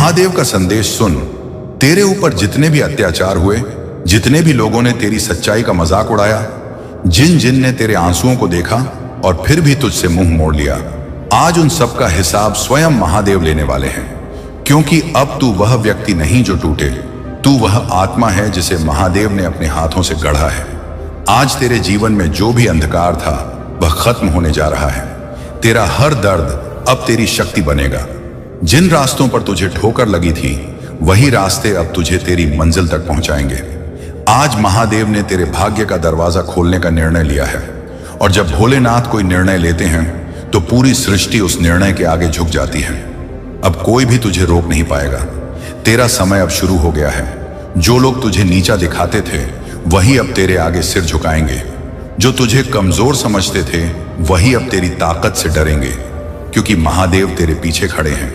महादेव का संदेश सुन। तेरे ऊपर जितने भी अत्याचार हुए, जितने भी लोगों ने तेरी सच्चाई का मजाक उड़ाया, जिन जिन ने तेरे आंसुओं को देखा और फिर भी तुझसे मुंह मोड़ लिया, आज उन सब का हिसाब स्वयं महादेव लेने वाले हैं। क्योंकि अब तू वह व्यक्ति नहीं जो टूटे, तू वह आत्मा है जिसे महादेव ने अपने हाथों से गढ़ा है। आज तेरे जीवन में जो भी अंधकार था वह खत्म होने जा रहा है। तेरा हर दर्द अब तेरी शक्ति बनेगा। जिन रास्तों पर तुझे ठोकर लगी थी, वही रास्ते अब तुझे तेरी मंजिल तक पहुंचाएंगे। आज महादेव ने तेरे भाग्य का दरवाजा खोलने का निर्णय लिया है, और जब भोलेनाथ कोई निर्णय लेते हैं तो पूरी सृष्टि उस निर्णय के आगे झुक जाती है। अब कोई भी तुझे रोक नहीं पाएगा। तेरा समय अब शुरू हो गया है। जो लोग तुझे नीचा दिखाते थे वही अब तेरे आगे सिर झुकाएंगे। जो तुझे कमजोर समझते थे वही अब तेरी ताकत से डरेंगे, क्योंकि महादेव तेरे पीछे खड़े हैं।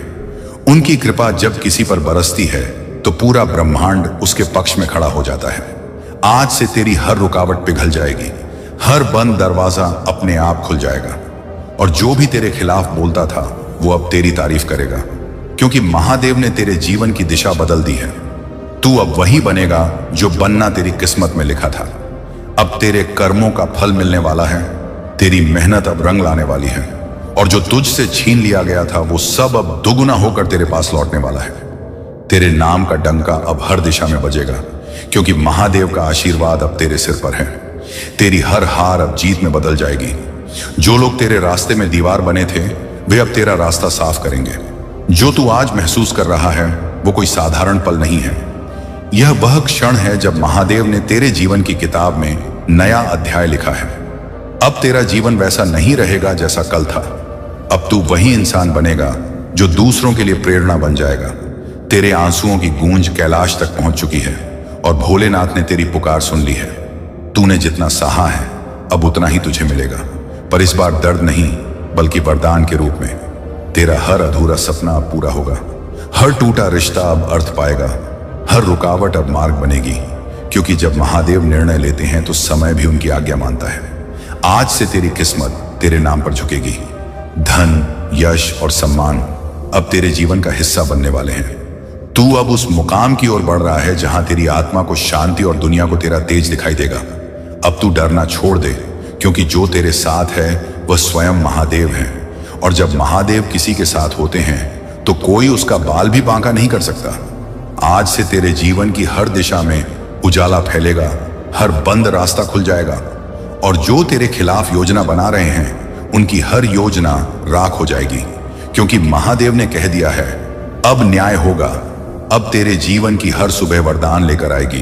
उनकी कृपा जब किसी पर बरसती है तो पूरा ब्रह्मांड उसके पक्ष में खड़ा हो जाता है। आज से तेरी हर रुकावट पिघल जाएगी, हर बंद दरवाजा अपने आप खुल जाएगा, और जो भी तेरे खिलाफ बोलता था वो अब तेरी तारीफ करेगा, क्योंकि महादेव ने तेरे जीवन की दिशा बदल दी है। तू अब वही बनेगा जो बनना तेरी किस्मत में लिखा था। अब तेरे कर्मों का फल मिलने वाला है। तेरी मेहनत अब रंग लाने वाली है, और जो तुझसे छीन लिया गया था वो सब अब दुगुना होकर तेरे पास लौटने वाला है। तेरे नाम का डंका अब हर दिशा में बजेगा, क्योंकि महादेव का आशीर्वाद अब तेरे सिर पर है। तेरी हर हार अब जीत में बदल जाएगी। जो लोग तेरे रास्ते में दीवार बने थे वे अब तेरा रास्ता साफ करेंगे। जो तू आज महसूस कर रहा है वो कोई साधारण पल नहीं है। यह वह क्षण है जब महादेव ने तेरे जीवन की किताब में नया अध्याय लिखा है। अब तेरा जीवन वैसा नहीं रहेगा जैसा कल था। अब तू वही इंसान बनेगा जो दूसरों के लिए प्रेरणा बन जाएगा। तेरे आंसुओं की गूंज कैलाश तक पहुंच चुकी है, और भोलेनाथ ने तेरी पुकार सुन ली है। तूने जितना सहा है अब उतना ही तुझे मिलेगा, पर इस बार दर्द नहीं बल्कि वरदान के रूप में। तेरा हर अधूरा सपना अब पूरा होगा, हर टूटा रिश्ता अब अर्थ पाएगा, हर रुकावट अब मार्ग बनेगी, क्योंकि जब महादेव निर्णय लेते हैं तो समय भी उनकी आज्ञा मानता है। आज से तेरी किस्मत तेरे नाम पर झुकेगी। धन, यश और सम्मान अब तेरे जीवन का हिस्सा बनने वाले हैं। तू अब उस मुकाम की ओर बढ़ रहा है जहां तेरी आत्मा को शांति और दुनिया को तेरा तेज दिखाई देगा। अब तू डरना छोड़ दे, क्योंकि जो तेरे साथ है वह स्वयं महादेव है, और जब महादेव किसी के साथ होते हैं तो कोई उसका बाल भी बांका नहीं कर सकता। आज से तेरे जीवन की हर दिशा में उजाला फैलेगा, हर बंद रास्ता खुल जाएगा, और जो तेरे खिलाफ योजना बना रहे हैं उनकी हर योजना राख हो जाएगी, क्योंकि महादेव ने कह दिया है अब न्याय होगा। अब तेरे जीवन की हर सुबह वरदान लेकर आएगी।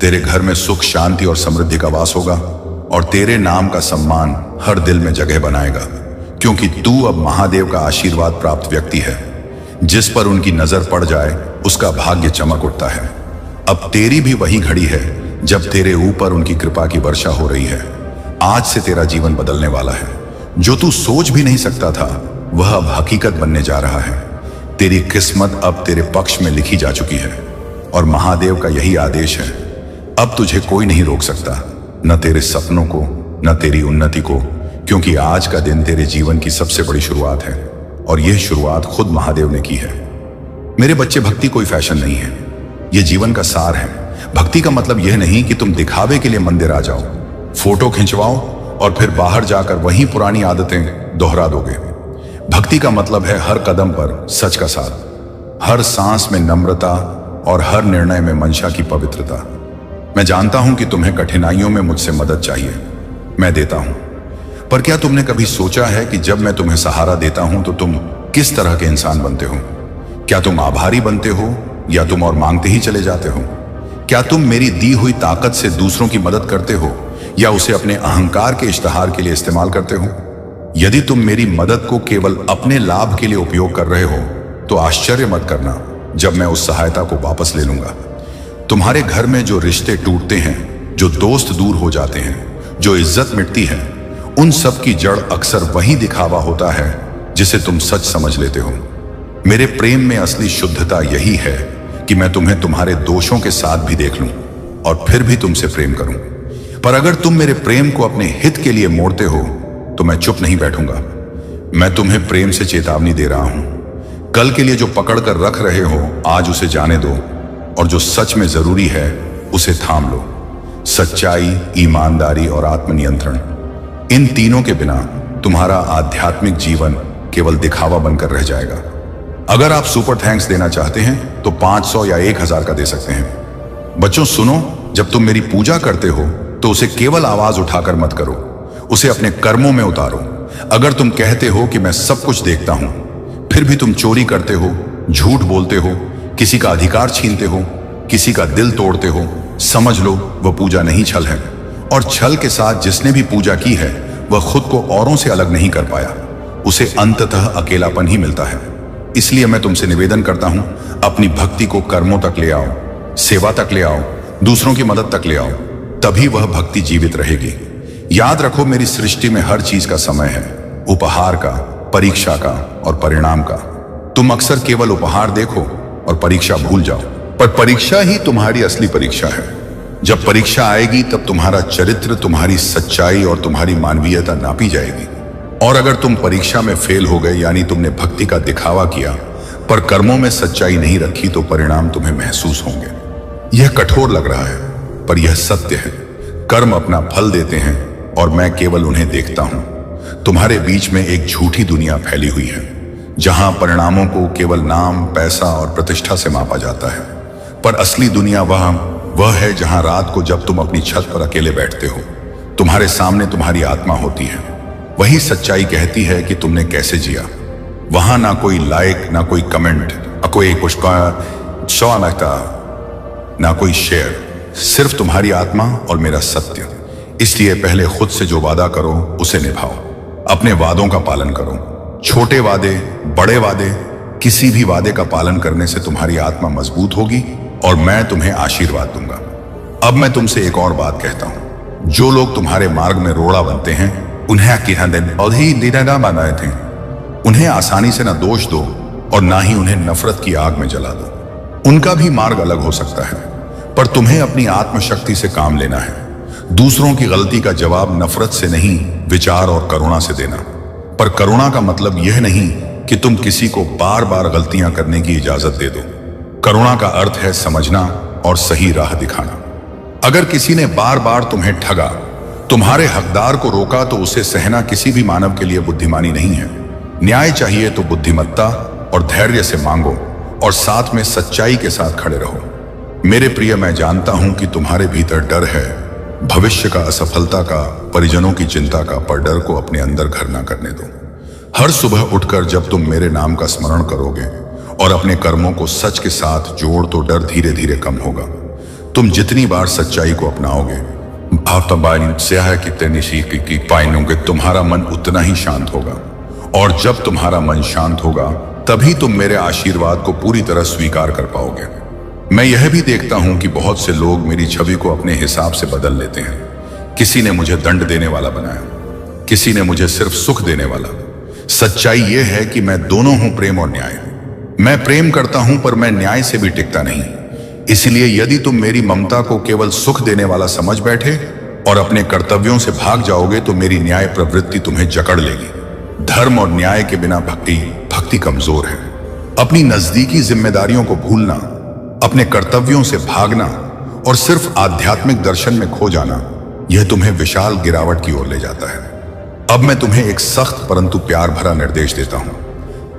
तेरे घर में सुख, शांति और समृद्धि का वास होगा, और तेरे नाम का सम्मान हर दिल में जगह बनाएगा, क्योंकि तू अब महादेव का आशीर्वाद प्राप्त व्यक्ति है। जिस पर उनकी नजर पड़ जाए उसका भाग्य चमक उठता है। अब तेरी भी वही घड़ी है जब तेरे ऊपर उनकी कृपा की वर्षा हो रही है। आज से तेरा जीवन बदलने वाला है। जो तू सोच भी नहीं सकता था वह अब हकीकत बनने जा रहा है। तेरी किस्मत अब तेरे पक्ष में लिखी जा चुकी है, और महादेव का यही आदेश है, अब तुझे कोई नहीं रोक सकता, न तेरे सपनों को न तेरी उन्नति को, क्योंकि आज का दिन तेरे जीवन की सबसे बड़ी शुरुआत है, और यह शुरुआत खुद महादेव ने की है। मेरे बच्चे, भक्ति कोई फैशन नहीं है, यह जीवन का सार है। भक्ति का मतलब यह नहीं कि तुम दिखावे के लिए मंदिर आ जाओ, फोटो खिंचवाओ और फिर बाहर जाकर वही पुरानी आदतें दोहरा दोगे। भक्ति का मतलब है हर कदम पर सच का साथ, हर सांस में नम्रता और हर निर्णय में मंशा की पवित्रता। मैं जानता हूं कि तुम्हें कठिनाइयों में मुझसे मदद चाहिए, मैं देता हूं, पर क्या तुमने कभी सोचा है कि जब मैं तुम्हें सहारा देता हूं तो तुम किस तरह के इंसान बनते हो? क्या तुम आभारी बनते हो, या तुम और मांगते ही चले जाते हो? क्या तुम मेरी दी हुई ताकत से दूसरों की मदद करते हो, या उसे अपने अहंकार के इश्तेहार के लिए इस्तेमाल करते हो? यदि तुम मेरी मदद को केवल अपने लाभ के लिए उपयोग कर रहे हो तो आश्चर्य मत करना जब मैं उस सहायता को वापस ले लूंगा। तुम्हारे घर में जो रिश्ते टूटते हैं, जो दोस्त दूर हो जाते हैं, जो इज्जत मिटती है, उन सब की जड़ अक्सर वही दिखावा होता है जिसे तुम सच समझ लेते हो। मेरे प्रेम में असली शुद्धता यही है कि मैं तुम्हें तुम्हारे दोषों के साथ भी देख लूं और फिर भी तुमसे प्रेम करूं। पर अगर तुम मेरे प्रेम को अपने हित के लिए मोड़ते हो तो मैं चुप नहीं बैठूंगा। मैं तुम्हें प्रेम से चेतावनी दे रहा हूं, कल के लिए जो पकड़ कर रख रहे हो आज उसे जाने दो, और जो सच में जरूरी है उसे थाम लो। सच्चाई, ईमानदारी और आत्मनियंत्रण, इन तीनों के बिना तुम्हारा आध्यात्मिक जीवन केवल दिखावा बनकर रह जाएगा। अगर आप सुपर थैंक्स देना चाहते हैं तो 500 या 1000 का दे सकते हैं। बच्चों सुनो, जब तुम मेरी पूजा करते हो तो उसे केवल आवाज उठाकर मत करो, उसे अपने कर्मों में उतारो। अगर तुम कहते हो कि मैं सब कुछ देखता हूं, फिर भी तुम चोरी करते हो, झूठ बोलते हो, किसी का अधिकार छीनते हो, किसी का दिल तोड़ते हो, समझ लो वह पूजा नहीं, छल है। और छल के साथ जिसने भी पूजा की है वह खुद को औरों से अलग नहीं कर पाया, उसे अंततः अकेलापन ही मिलता है। इसलिए मैं तुमसे निवेदन करता हूं, अपनी भक्ति को कर्मों तक ले आओ, सेवा तक ले आओ, दूसरों की मदद तक ले आओ, तभी वह भक्ति जीवित रहेगी। याद रखो, मेरी सृष्टि में हर चीज का समय है, उपहार का, परीक्षा का और परिणाम का। तुम अक्सर केवल उपहार देखो और परीक्षा भूल जाओ, पर परीक्षा ही तुम्हारी असली परीक्षा है। जब परीक्षा आएगी तब तुम्हारा चरित्र, तुम्हारी सच्चाई और तुम्हारी मानवीयता नापी जाएगी। और अगर तुम परीक्षा में फेल हो गए, यानी तुमने भक्ति का दिखावा किया पर कर्मों में सच्चाई नहीं रखी, तो परिणाम तुम्हें महसूस होंगे। यह कठोर लग रहा है पर यह सत्य है। कर्म अपना फल देते हैं और मैं केवल उन्हें देखता हूं। तुम्हारे बीच में एक झूठी दुनिया फैली हुई है जहां परिणामों को केवल नाम, पैसा और प्रतिष्ठा से मापा जाता है, पर असली दुनिया वह है जहां रात को जब तुम अपनी छत पर अकेले बैठते हो, तुम्हारे सामने तुम्हारी आत्मा होती है। वही सच्चाई कहती है कि तुमने कैसे जिया। वहां ना कोई लाइक, ना कोई कमेंट, ना कोई ना कोई शेयर, सिर्फ तुम्हारी आत्मा और मेरा सत्य। इसलिए पहले खुद से जो वादा करो उसे निभाओ, अपने वादों का पालन करो। छोटे वादे, बड़े वादे, किसी भी वादे का पालन करने से तुम्हारी आत्मा मजबूत होगी और मैं तुम्हें आशीर्वाद दूंगा। अब मैं तुमसे एक और बात कहता हूं, जो लोग तुम्हारे मार्ग में रोड़ा बनते हैं उन्हें आसानी से ना दोष दो और ना ही उन्हें नफरत की आग में जला दो। उनका भी मार्ग अलग हो सकता है, पर तुम्हें अपनी आत्मशक्ति से काम लेना है। दूसरों की गलती का जवाब नफरत से नहीं, विचार और करुणा से देना। पर करुणा का मतलब यह नहीं कि तुम किसी को बार बार गलतियां करने की इजाजत दे दो। करुणा का अर्थ है समझना और सही राह दिखाना। अगर किसी ने बार बार तुम्हें ठगा, तुम्हारे हकदार को रोका, तो उसे सहना किसी भी मानव के लिए बुद्धिमानी नहीं है। न्याय चाहिए तो बुद्धिमत्ता और धैर्य से मांगो और साथ में सच्चाई के साथ खड़े रहो। मेरे प्रिय, मैं जानता हूं कि तुम्हारे भीतर डर है, भविष्य का, असफलता का, परिजनों की चिंता का, पर डर को अपने अंदर घर ना करने दो। हर सुबह उठकर जब तुम मेरे नाम का स्मरण करोगे और अपने कर्मों को सच के साथ जोड़, तो डर धीरे धीरे कम होगा। तुम जितनी बार सच्चाई को अपनाओगे, तुम्हारा मन उतना ही शांत होगा। और जब तुम्हारा मन शांत होगा तभी तुम मेरे आशीर्वाद को पूरी तरह स्वीकार कर पाओगे। मैं यह भी देखता हूं कि बहुत से लोग मेरी छवि को अपने हिसाब से बदल लेते हैं। किसी ने मुझे दंड देने वाला बनाया, किसी ने मुझे सिर्फ सुख देने वाला। सच्चाई यह है कि मैं दोनों हूं, प्रेम और न्याय। मैं प्रेम करता हूं पर मैं न्याय से भी टिकता नहीं। इसलिए यदि तुम मेरी ममता को केवल सुख देने वाला समझ बैठे और अपने कर्तव्यों से भाग जाओगे, तो मेरी न्याय प्रवृत्ति तुम्हें जकड़ लेगी। धर्म और न्याय के बिना भक्ति कमजोर है। अपनी नजदीकी जिम्मेदारियों को भूलना, अपने कर्तव्यों से भागना और सिर्फ आध्यात्मिक दर्शन में खो जाना, यह तुम्हें विशाल गिरावट की ओर ले जाता है। अब मैं तुम्हें एक सख्त परंतु प्यार भरा निर्देश देता हूं।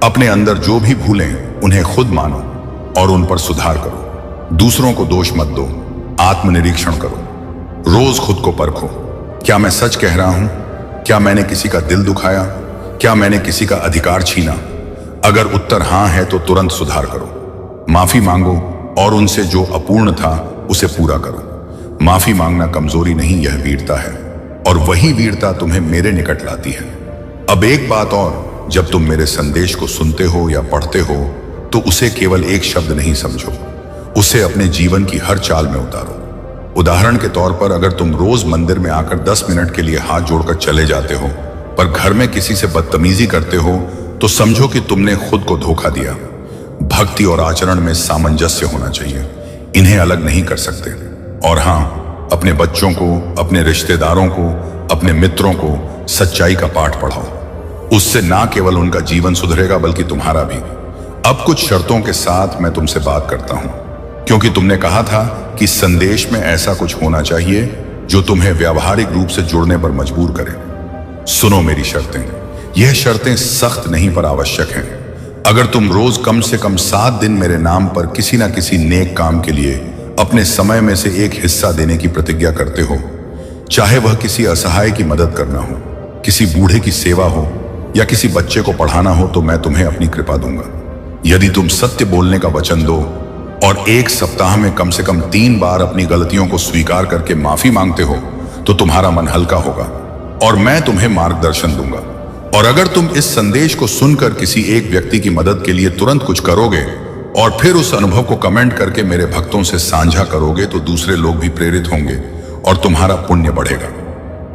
अपने अंदर जो भी भूलें उन्हें खुद मानो और उन पर सुधार करो। दूसरों को दोष मत दो, आत्मनिरीक्षण करो। रोज खुद को परखो, क्या मैं सच कह रहा हूं? क्या मैंने किसी का दिल दुखाया? क्या मैंने किसी का अधिकार छीना? अगर उत्तर हां है तो तुरंत सुधार करो। माफी मांगो और उनसे जो अपूर्ण था उसे पूरा करो। माफी मांगना कमजोरी नहीं, यह वीरता है, और वही वीरता तुम्हें मेरे निकट लाती है। अब एक बात और, जब तुम मेरे संदेश को सुनते हो या पढ़ते हो तो उसे केवल एक शब्द नहीं समझो, उसे अपने जीवन की हर चाल में उतारो। उदाहरण के तौर पर, अगर तुम रोज मंदिर में आकर 10 मिनट के लिए हाथ जोड़कर चले जाते हो पर घर में किसी से बदतमीजी करते हो, तो समझो कि तुमने खुद को धोखा दिया। भक्ति और आचरण में सामंजस्य होना चाहिए, इन्हें अलग नहीं कर सकते। और हां, अपने बच्चों को, अपने रिश्तेदारों को, अपने मित्रों को सच्चाई का पाठ पढ़ाओ। उससे ना केवल उनका जीवन सुधरेगा बल्कि तुम्हारा भी। अब कुछ शर्तों के साथ मैं तुमसे बात करता हूं, क्योंकि तुमने कहा था कि संदेश में ऐसा कुछ होना चाहिए जो तुम्हें व्यावहारिक रूप से जुड़ने पर मजबूर करे। सुनो मेरी शर्तें। यह शर्तें सख्त नहीं पर आवश्यक हैं। अगर तुम रोज कम से कम 7 दिन मेरे नाम पर किसी ना किसी नेक काम के लिए अपने समय में से एक हिस्सा देने की प्रतिज्ञा करते हो, चाहे वह किसी असहाय की मदद करना हो, किसी बूढ़े की सेवा हो या किसी बच्चे को पढ़ाना हो, तो मैं तुम्हें अपनी कृपा दूंगा। यदि तुम सत्य बोलने का वचन दो और एक सप्ताह में कम से कम 3 बार अपनी गलतियों को स्वीकार करके माफी मांगते हो, तो तुम्हारा मन हल्का होगा और मैं तुम्हें मार्गदर्शन दूंगा। और अगर तुम इस संदेश को सुनकर किसी एक व्यक्ति की मदद के लिए तुरंत कुछ करोगे और फिर उस अनुभव को कमेंट करके मेरे भक्तों से साझा करोगे, तो दूसरे लोग भी प्रेरित होंगे और तुम्हारा पुण्य बढ़ेगा।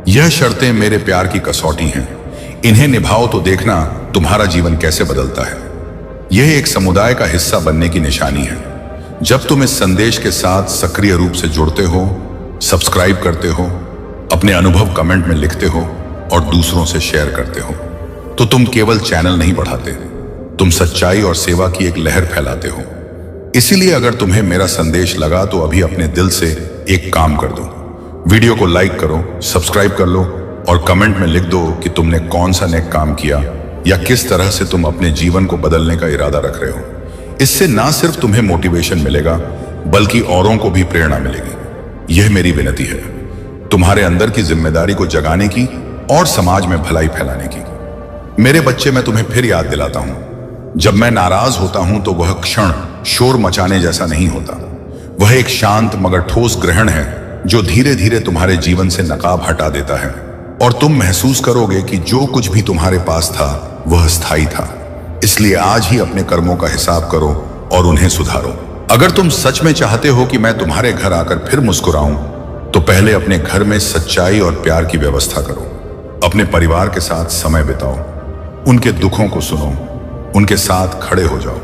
यह शर्तें मेरे प्यार की कसौटी हैं। इन्हें निभाओ तो देखना तुम्हारा जीवन कैसे बदलता है। यह एक समुदाय का हिस्सा बनने की निशानी है। जब तुम इस संदेश के साथ सक्रिय रूप से जुड़ते हो, सब्सक्राइब करते हो, अपने अनुभव कमेंट में लिखते हो और दूसरों से शेयर करते हो, तो तुम केवल चैनल नहीं बढ़ाते, तुम सच्चाई और सेवा की एक लहर फैलाते हो। इसीलिए अगर तुम्हें मेरा संदेश लगा तो अभी अपने दिल से एक काम कर दो। वीडियो को लाइक करो, सब्सक्राइब कर लो और कमेंट में लिख दो कि तुमने कौन सा नेक काम किया या किस तरह से तुम अपने जीवन को बदलने का इरादा रख रहे हो। इससे ना सिर्फ तुम्हें मोटिवेशन मिलेगा बल्कि औरों को भी प्रेरणा मिलेगी। यह मेरी विनती है, तुम्हारे अंदर की जिम्मेदारी को जगाने की और समाज में भलाई फैलाने की। मेरे बच्चे, मैं तुम्हें फिर याद दिलाता हूं, जब मैं नाराज होता हूं तो वह क्षण शोर मचाने जैसा नहीं होता। वह एक शांत मगर ठोस ग्रहण है जो धीरे धीरे तुम्हारे जीवन से नकाब हटा देता है और तुम महसूस करोगे कि जो कुछ भी तुम्हारे पास था वह स्थायी था। इसलिए आज ही अपने कर्मों का हिसाब करो और उन्हें सुधारो। अगर तुम सच में चाहते हो कि मैं तुम्हारे घर आकर फिर मुस्कुराऊं, तो पहले अपने घर में सच्चाई और प्यार की व्यवस्था करो। अपने परिवार के साथ समय बिताओ, उनके दुखों को सुनो, उनके साथ खड़े हो जाओ।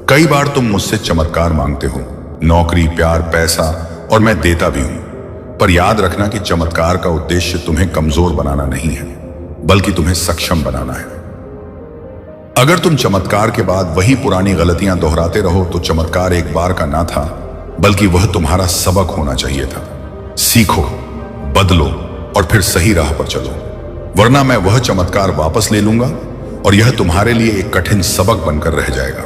कई बार तुम मुझसे चमत्कार मांगते हो, नौकरी, प्यार, पैसा, और मैं देता भी हूं। पर याद रखना कि चमत्कार का उद्देश्य तुम्हें कमजोर बनाना नहीं है, बल्कि तुम्हें सक्षम बनाना है। अगर तुम चमत्कार के बाद वही पुरानी गलतियां दोहराते रहो तो चमत्कार एक बार का ना था, बल्कि वह तुम्हारा सबक होना चाहिए था। सीखो, बदलो और फिर सही राह पर चलो, वरना मैं वह चमत्कार वापस ले लूंगा और यह तुम्हारे लिए एक कठिन सबक बनकर रह जाएगा।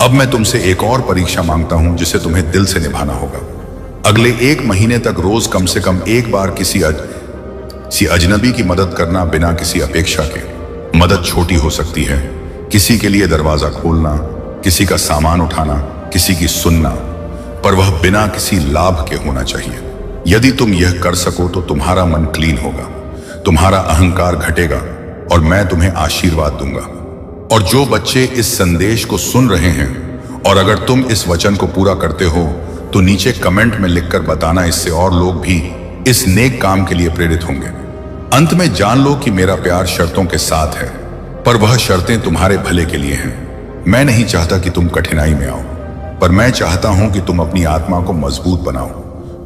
अब मैं तुमसे एक और परीक्षा मांगता हूं जिसे तुम्हें दिल से निभाना होगा। अगले 1 महीने तक रोज कम से कम एक बार किसी अजनबी की मदद करना बिना किसी अपेक्षा के। मदद छोटी हो सकती है, किसी के लिए दरवाजा खोलना, किसी का सामान उठाना, किसी की सुनना, पर वह बिना किसी लाभ के होना चाहिए। यदि तुम यह कर सको तो तुम्हारा मन क्लीन होगा, तुम्हारा अहंकार घटेगा और मैं तुम्हें आशीर्वाद दूंगा। और जो बच्चे इस संदेश को सुन रहे हैं और अगर तुम इस वचन को पूरा करते हो तो नीचे कमेंट में लिखकर बताना, इससे और लोग भी इस नेक काम के लिए प्रेरित होंगे। अंत में जान लो कि मेरा प्यार शर्तों के साथ है, पर वह शर्तें तुम्हारे भले के लिए हैं। मैं नहीं चाहता कि तुम कठिनाई में आओ, पर मैं चाहता हूं कि तुम अपनी आत्मा को मजबूत बनाओ।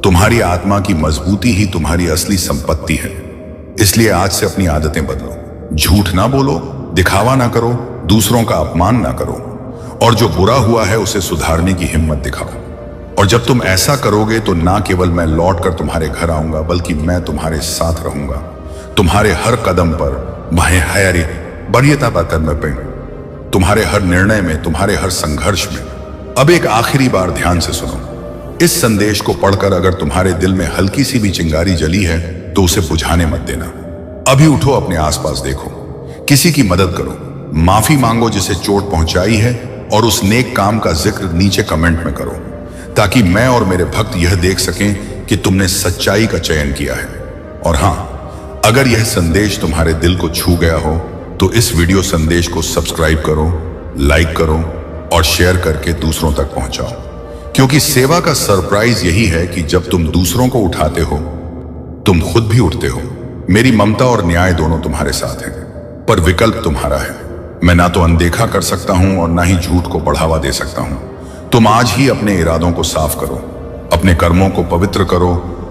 तुम्हारी आत्मा की मजबूती ही तुम्हारी असली संपत्ति है। इसलिए आज से अपनी आदतें बदलो। झूठ ना बोलो, दिखावा ना करो, दूसरों का अपमान ना करो और जो बुरा हुआ है उसे सुधारने की हिम्मत दिखाओ। और जब तुम ऐसा करोगे तो ना केवल मैं लौट कर तुम्हारे घर आऊंगा, बल्कि मैं तुम्हारे साथ रहूंगा, तुम्हारे हर कदम पर, तुम्हारे हर निर्णय में, तुम्हारे हर संघर्ष में। अब एक आखिरी बार ध्यान से सुनो। इस संदेश को पढ़कर अगर तुम्हारे दिल में हल्की सी भी चिंगारी जली है तो उसे बुझाने मत देना। अभी उठो, अपने आसपास देखो, किसी की मदद करो, माफी मांगो जिसे चोट पहुंचाई है और उस नेक काम का जिक्र नीचे कमेंट में करो, ताकि मैं और मेरे भक्त यह देख सकें कि तुमने सच्चाई का चयन किया है। और हां, अगर यह संदेश तुम्हारे दिल को छू गया हो तो इस वीडियो संदेश को सब्सक्राइब करो, लाइक करो और शेयर करके दूसरों तक पहुंचाओ, क्योंकि सेवा का सरप्राइज यही है कि जब तुम दूसरों को उठाते हो तुम खुद भी उठते हो। मेरी ममता और न्याय दोनों तुम्हारे साथ हैं, पर विकल्प तुम्हारा है। मैं ना तो अनदेखा कर सकता हूं और ना ही झूठ को बढ़ावा दे सकता हूं। तुम आज ही अपने इरादों को साफ करो, अपने कर्मों को पवित्र करो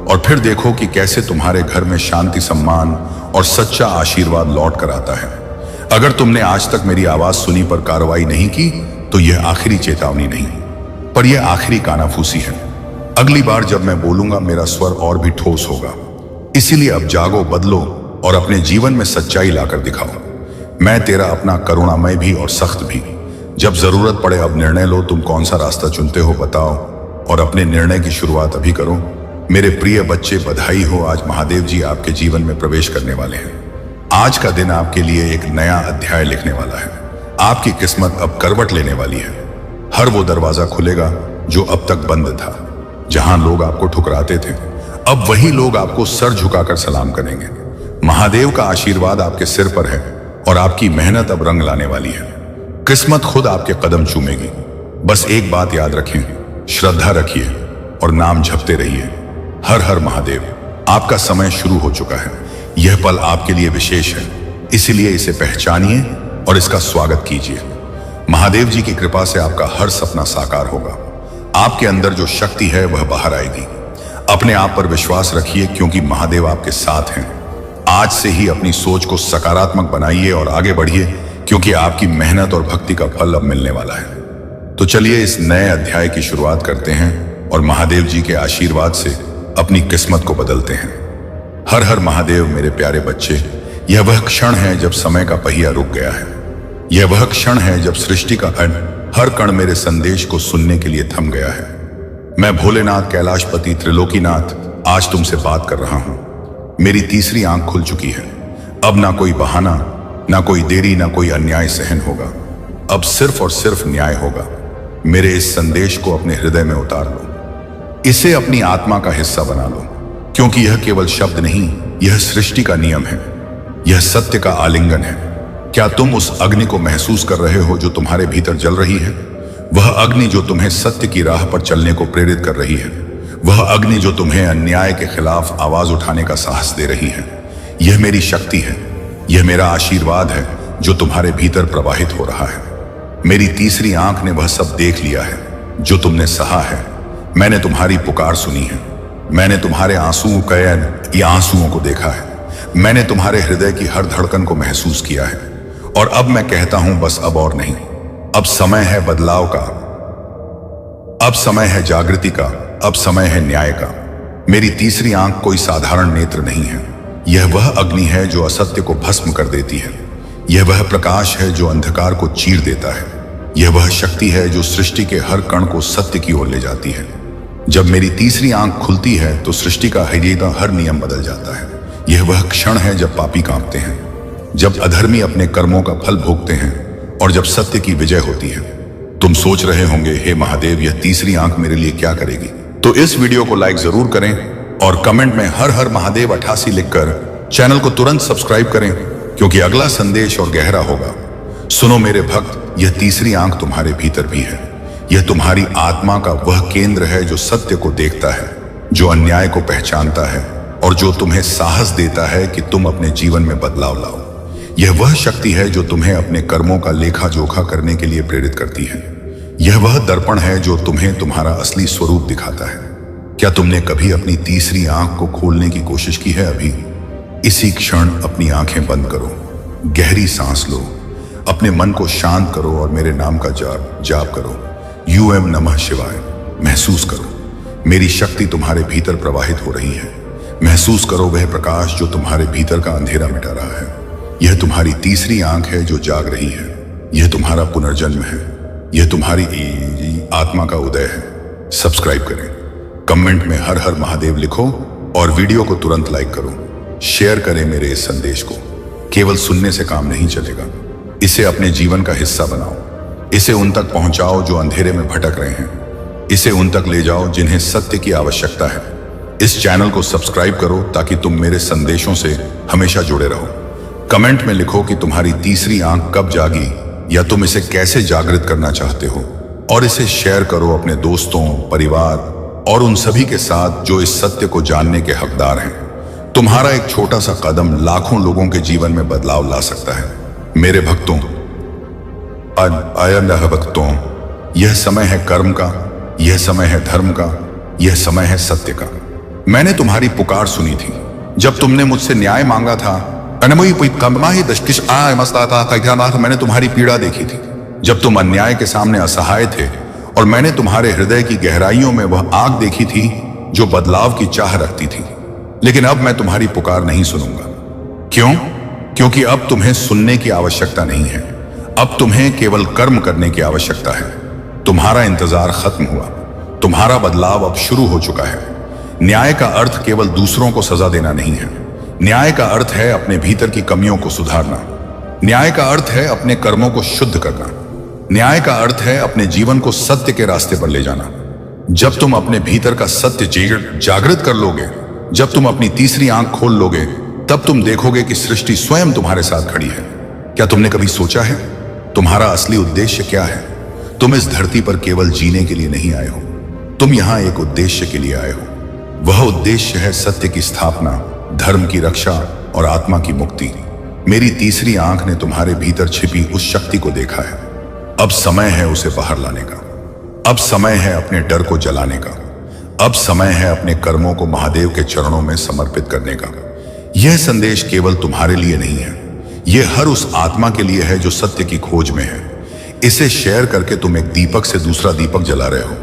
और फिर देखो कि कैसे तुम्हारे घर में शांति, सम्मान और सच्चा आशीर्वाद लौट कर आता है। अगर तुमने आज तक मेरी आवाज सुनी पर कार्रवाई नहीं की तो यह आखिरी चेतावनी नहीं, पर यह आखिरी कानाफूसी है। अगली बार जब मैं बोलूंगा मेरा स्वर और भी ठोस होगा। इसीलिए अब जागो, बदलो और अपने जीवन में सच्चाई लाकर दिखाओ। मैं तेरा अपना करुणामय भी और सख्त भी। जब जरूरत पड़े अब निर्णय लो, तुम कौन सा रास्ता चुनते हो बताओ, और अपने निर्णय की शुरुआत अभी करो। मेरे प्रिय बच्चे, बधाई हो, आज महादेव जी आपके जीवन में प्रवेश करने वाले हैं। आज का दिन आपके लिए एक नया अध्याय लिखने वाला है। आपकी किस्मत अब करवट लेने वाली है। हर वो दरवाजा खुलेगा जो अब तक बंद था। जहां लोग आपको ठुकराते थे, अब वही लोग आपको सर झुकाकर सलाम करेंगे। महादेव का आशीर्वाद आपके सिर पर है और आपकी मेहनत अब रंग लाने वाली है। किस्मत खुद आपके कदम चूमेगी। बस एक बात याद रखें, श्रद्धा रखिए और नाम जपते रहिए। हर हर महादेव। आपका समय शुरू हो चुका है। यह पल आपके लिए विशेष है, इसीलिए इसे पहचानिए और इसका स्वागत कीजिए। महादेव जी की कृपा से आपका हर सपना साकार होगा। आपके अंदर जो शक्ति है वह बाहर आएगी। अपने आप पर विश्वास रखिए, क्योंकि महादेव आपके साथ हैं। आज से ही अपनी सोच को सकारात्मक बनाइए और आगे बढ़िए, क्योंकि आपकी मेहनत और भक्ति का फल अब मिलने वाला है। तो चलिए इस नए अध्याय की शुरुआत करते हैं और महादेव जी के आशीर्वाद से अपनी किस्मत को बदलते हैं। हर हर महादेव। मेरे प्यारे बच्चे, यह वह क्षण है जब समय का पहिया रुक गया है। यह वह क्षण है जब सृष्टि का हर कण मेरे संदेश को सुनने के लिए थम गया है। मैं भोलेनाथ, कैलाशपति, त्रिलोकीनाथ आज तुमसे बात कर रहा हूं। मेरी तीसरी आंख खुल चुकी है। अब ना कोई बहाना, ना कोई देरी, ना कोई अन्याय सहन होगा। अब सिर्फ और सिर्फ न्याय होगा। मेरे इस संदेश को अपने हृदय में उतार लो। इसे अपनी आत्मा का हिस्सा बना लो, क्योंकि यह केवल शब्द नहीं, यह सृष्टि का नियम है। यह सत्य का आलिंगन है। क्या तुम उस अग्नि को महसूस कर रहे हो जो तुम्हारे भीतर जल रही है? वह अग्नि जो तुम्हें सत्य की राह पर चलने को प्रेरित कर रही है। वह अग्नि जो तुम्हें अन्याय के खिलाफ आवाज उठाने का साहस दे रही है। यह मेरी शक्ति है। यह मेरा आशीर्वाद है जो तुम्हारे भीतर प्रवाहित हो रहा है। मेरी तीसरी आंख ने वह सब देख लिया है जो तुमने सहा है। मैंने तुम्हारी पुकार सुनी है। मैंने तुम्हारे आंसुओं या आंसुओं को देखा है। मैंने तुम्हारे हृदय की हर धड़कन को महसूस किया है। और अब मैं कहता हूं, बस अब और नहीं। अब समय है बदलाव का। अब समय है जागृति का। अब समय है न्याय का। मेरी तीसरी आंख कोई साधारण नेत्र नहीं है। यह वह अग्नि है जो असत्य को भस्म कर देती है। यह वह प्रकाश है जो अंधकार को चीर देता है। यह वह शक्ति है जो सृष्टि के हर कण को सत्य की ओर ले जाती है। जब मेरी तीसरी आंख खुलती है तो सृष्टि का हर नियम बदल जाता है। यह वह क्षण है जब पापी कांपते हैं, जब अधर्मी अपने कर्मों का फल भोगते हैं और जब सत्य की विजय होती है। तुम सोच रहे होंगे, हे महादेव, यह तीसरी आंख मेरे लिए क्या करेगी? तो इस वीडियो को लाइक जरूर करें और कमेंट में हर हर महादेव 88 लिखकर चैनल को तुरंत सब्सक्राइब करें, क्योंकि अगला संदेश और गहरा होगा। सुनो मेरे भक्त, यह तीसरी आंख तुम्हारे भीतर भी है। यह तुम्हारी आत्मा का वह केंद्र है जो सत्य को देखता है, जो अन्याय को पहचानता है और जो तुम्हें साहस देता है कि तुम अपने जीवन में बदलाव लाओ। यह वह शक्ति है जो तुम्हें अपने कर्मों का लेखा जोखा करने के लिए प्रेरित करती है। यह वह दर्पण है जो तुम्हें तुम्हारा असली स्वरूप दिखाता है। क्या तुमने कभी अपनी तीसरी आंख को खोलने की कोशिश की है? अभी इसी क्षण अपनी आंखें बंद करो, गहरी सांस लो, अपने मन को शांत करो और मेरे नाम का जाप करो। यूएम नमः शिवाय। महसूस करो मेरी शक्ति तुम्हारे भीतर प्रवाहित हो रही है। महसूस करो वह प्रकाश जो तुम्हारे भीतर का अंधेरा मिटा रहा है। यह तुम्हारी तीसरी आंख है जो जाग रही है। यह तुम्हारा पुनर्जन्म है। यह तुम्हारी आत्मा का उदय है। सब्सक्राइब करें, कमेंट में हर हर महादेव लिखो और वीडियो को तुरंत लाइक करो। शेयर करें मेरे इस संदेश को। केवल सुनने से काम नहीं चलेगा, इसे अपने जीवन का हिस्सा बनाओ। इसे उन तक पहुंचाओ जो अंधेरे में भटक रहे हैं। इसे उन तक ले जाओ जिन्हें सत्य की आवश्यकता है। इस चैनल को सब्सक्राइब करो ताकि तुम मेरे संदेशों से हमेशा जुड़े रहो। कमेंट में लिखो कि तुम्हारी तीसरी आंख कब जागी या तुम इसे कैसे जागृत करना चाहते हो, और इसे शेयर करो अपने दोस्तों, परिवार और उन सभी के साथ जो इस सत्य को जानने के हकदार हैं। तुम्हारा एक छोटा सा कदम लाखों लोगों के जीवन में बदलाव ला सकता है। मेरे भक्तों, भक्तों, यह समय है कर्म का, यह समय है धर्म का, यह समय है सत्य का। मैंने तुम्हारी पुकार सुनी थी जब तुमने मुझसे न्याय मांगा था। मैंने तुम्हारी पीड़ा देखी थी। जब तुम अन्याय के सामने असहाय थे और मैंने तुम्हारे हृदय की गहराइयों में वह आग देखी थी जो बदलाव की चाह रखती थी। लेकिन अब मैं तुम्हारी पुकार नहीं सुनूंगा। क्यों? क्योंकि अब तुम्हें सुनने की आवश्यकता नहीं है, अब तुम्हें केवल कर्म करने की आवश्यकता है। तुम्हारा इंतजार खत्म हुआ, तुम्हारा बदलाव अब शुरू हो चुका है। न्याय का अर्थ केवल दूसरों को सजा देना नहीं है, न्याय का अर्थ है अपने भीतर की कमियों को सुधारना। न्याय का अर्थ है अपने कर्मों को शुद्ध करना। न्याय का अर्थ है अपने जीवन को सत्य के रास्ते पर ले जाना। जब तुम अपने भीतर का सत्य जागृत कर लोगे, जब तुम अपनी तीसरी आंख खोल लोगे, तब तुम देखोगे कि सृष्टि स्वयं तुम्हारे साथ खड़ी है। क्या तुमने कभी सोचा है तुम्हारा असली उद्देश्य क्या है? तुम इस धरती पर केवल जीने के लिए नहीं आए हो, तुम यहां एक उद्देश्य के लिए आए हो। वह उद्देश्य है सत्य की स्थापना, धर्म की रक्षा और आत्मा की मुक्ति। मेरी तीसरी आंख ने तुम्हारे भीतर छिपी उस शक्ति को देखा है। अब समय है उसे बाहर लाने का। अब समय है अपने डर को जलाने का। अब समय है अपने कर्मों को महादेव के चरणों में समर्पित करने का। यह संदेश केवल तुम्हारे लिए नहीं है, यह हर उस आत्मा के लिए है जो सत्य की खोज में है। इसे शेयर करके तुम एक दीपक से दूसरा दीपक जला रहे हो।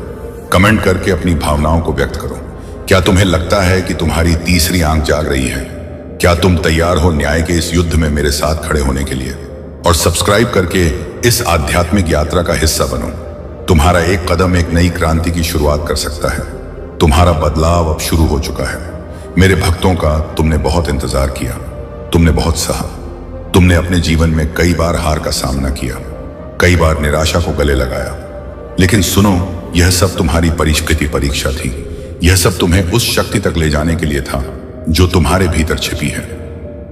कमेंट करके अपनी भावनाओं को व्यक्त करो। क्या तुम्हें लगता है कि तुम्हारी तीसरी आंख जाग रही है? क्या तुम तैयार हो न्याय के इस युद्ध में मेरे साथ खड़े होने के लिए? और सब्सक्राइब करके इस आध्यात्मिक यात्रा का हिस्सा बनो। तुम्हारा एक कदम एक नई क्रांति की शुरुआत कर सकता है। तुम्हारा बदलाव अब शुरू हो चुका है। मेरे भक्तों का तुमने बहुत इंतजार किया, तुमने बहुत सहा। तुमने अपने जीवन में कई बार हार का सामना किया, कई बार निराशा को गले लगाया। लेकिन सुनो, यह सब तुम्हारी परिष्कृति परीक्षा थी। यह सब तुम्हें उस शक्ति तक ले जाने के लिए था जो तुम्हारे भीतर छिपी है।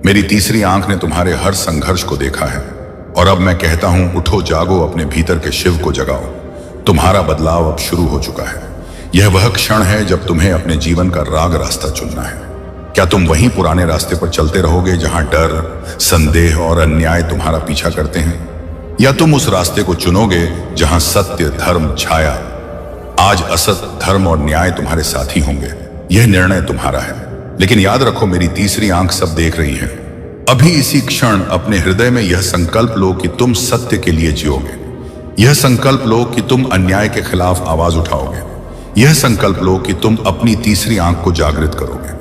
मेरी तीसरी आंख ने तुम्हारे हर संघर्ष को देखा है और अब मैं कहता हूं, उठो, जागो, अपने भीतर के शिव को जगाओ। तुम्हारा बदलाव अब शुरू हो चुका है। यह वह क्षण है जब तुम्हें अपने जीवन का राग रास्ता चुनना है। क्या तुम वहीं पुराने रास्ते पर चलते रहोगे जहां डर, संदेह और अन्याय तुम्हारा पीछा करते हैं, या तुम उस रास्ते को चुनोगे जहां सत्य, धर्म, छाया, आज असत, धर्म और न्याय तुम्हारे साथी होंगे? यह निर्णय तुम्हारा है। लेकिन याद रखो, मेरी तीसरी आंख सब देख रही है। अभी इसी क्षण अपने हृदय में यह संकल्प लो कि तुम सत्य के लिए जियोगे। यह संकल्प लो कि तुम अन्याय के खिलाफ आवाज उठाओगे। यह संकल्प लो कि तुम अपनी तीसरी आंख को जागृत करोगे।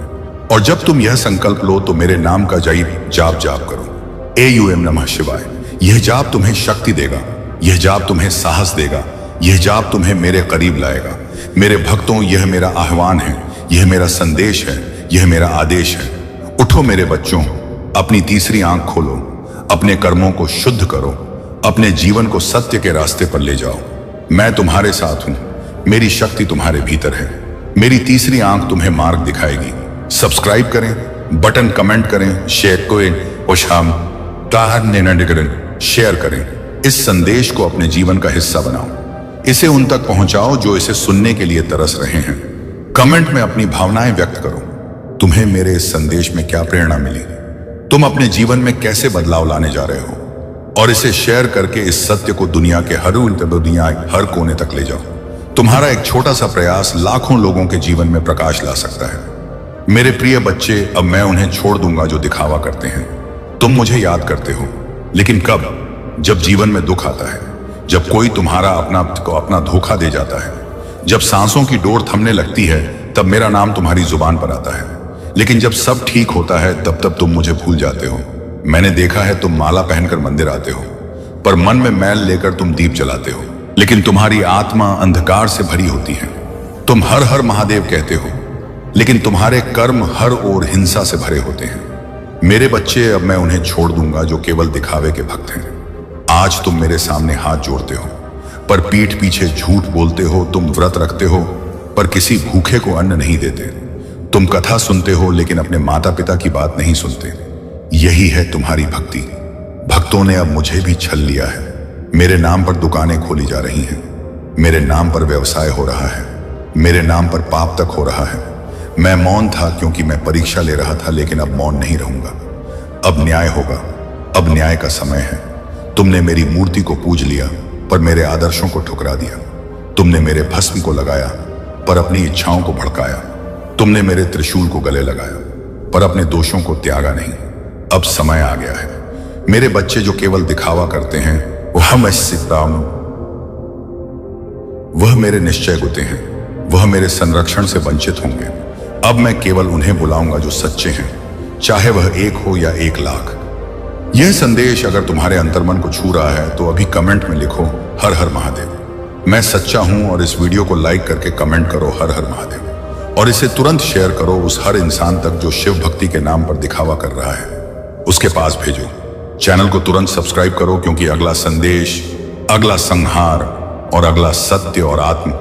और जब तुम यह संकल्प लो तो मेरे नाम का जाप करो, AUM नमः शिवाय। यह जाप तुम्हें शक्ति देगा, यह जाप तुम्हें साहस देगा, यह जाप तुम्हें मेरे करीब लाएगा। मेरे भक्तों, यह मेरा आह्वान है, यह मेरा संदेश है, यह मेरा आदेश है। उठो मेरे बच्चों, अपनी तीसरी आंख खोलो, अपने कर्मों को शुद्ध करो, अपने जीवन को सत्य के रास्ते पर ले जाओ। मैं तुम्हारे साथ हूं, मेरी शक्ति तुम्हारे भीतर है। मेरी तीसरी आंख तुम्हें मार्ग दिखाएगी। सब्सक्राइब करें, बटन कमेंट करें, शेयर करें और शाम शेयर करें। इस संदेश को अपने जीवन का हिस्सा बनाओ। इसे उन तक पहुंचाओ जो इसे सुनने के लिए तरस रहे हैं। कमेंट में अपनी भावनाएं व्यक्त करो। तुम्हें मेरे इस संदेश में क्या प्रेरणा मिली? तुम अपने जीवन में कैसे बदलाव लाने जा रहे हो? और इसे शेयर करके इस सत्य को दुनिया के हर कोने तक ले जाओ। तुम्हारा एक छोटा सा प्रयास लाखों लोगों के जीवन में प्रकाश ला सकता है। मेरे प्रिय बच्चे, अब मैं उन्हें छोड़ दूंगा जो दिखावा करते हैं। तुम मुझे याद करते हो, लेकिन कब? जब जीवन में दुख आता है, जब कोई तुम्हारा अपना धोखा दे जाता है, जब सांसों की डोर थमने लगती है, तब मेरा नाम तुम्हारी जुबान पर आता है। लेकिन जब सब ठीक होता है, तब तुम मुझे भूल जाते हो। मैंने देखा है, तुम माला पहनकर मंदिर आते हो, पर मन में मैल लेकर तुम दीप जलाते हो। लेकिन तुम्हारी आत्मा अंधकार से भरी होती है। तुम हर हर महादेव कहते हो, लेकिन तुम्हारे कर्म हर ओर हिंसा से भरे होते हैं। मेरे बच्चे, अब मैं उन्हें छोड़ दूंगा जो केवल दिखावे के भक्त हैं। आज तुम मेरे सामने हाथ जोड़ते हो, पर पीठ पीछे झूठ बोलते हो। तुम व्रत रखते हो, पर किसी भूखे को अन्न नहीं देते। तुम कथा सुनते हो, लेकिन अपने माता पिता की बात नहीं सुनते। यही है तुम्हारी भक्ति। भक्तों ने अब मुझे भी छल लिया है। मेरे नाम पर दुकानें खोली जा रही हैं, मेरे नाम पर व्यवसाय हो रहा है, मेरे नाम पर पाप तक हो रहा है। मैं मौन था क्योंकि मैं परीक्षा ले रहा था, लेकिन अब मौन नहीं रहूंगा। अब न्याय होगा, अब न्याय का समय है। तुमने मेरी मूर्ति को पूज लिया, पर मेरे आदर्शों को ठुकरा दिया। तुमने मेरे भस्म को लगाया, पर अपनी इच्छाओं को भड़काया। तुमने मेरे त्रिशूल को गले लगाया, पर अपने दोषों को त्यागा नहीं। अब समय आ गया है। मेरे बच्चे जो केवल दिखावा करते हैं, वह मैं सीखता हूं, वह मेरे निश्चय गुते हैं, वह मेरे संरक्षण से वंचित होंगे। अब मैं केवल उन्हें बुलाऊंगा जो सच्चे हैं, चाहे वह 1 हो या 1,00,000। यह संदेश अगर तुम्हारे अंतर्मन को छू रहा है तो अभी कमेंट में लिखो हर हर महादेव। मैं सच्चा हूं और इस वीडियो को लाइक करके कमेंट करो हर हर महादेव, और इसे तुरंत शेयर करो उस हर इंसान तक जो शिव भक्ति के नाम पर दिखावा कर रहा है, उसके पास भेजो। चैनल को तुरंत सब्सक्राइब करो, क्योंकि अगला संदेश, अगला संहार और अगला सत्य और आत्म,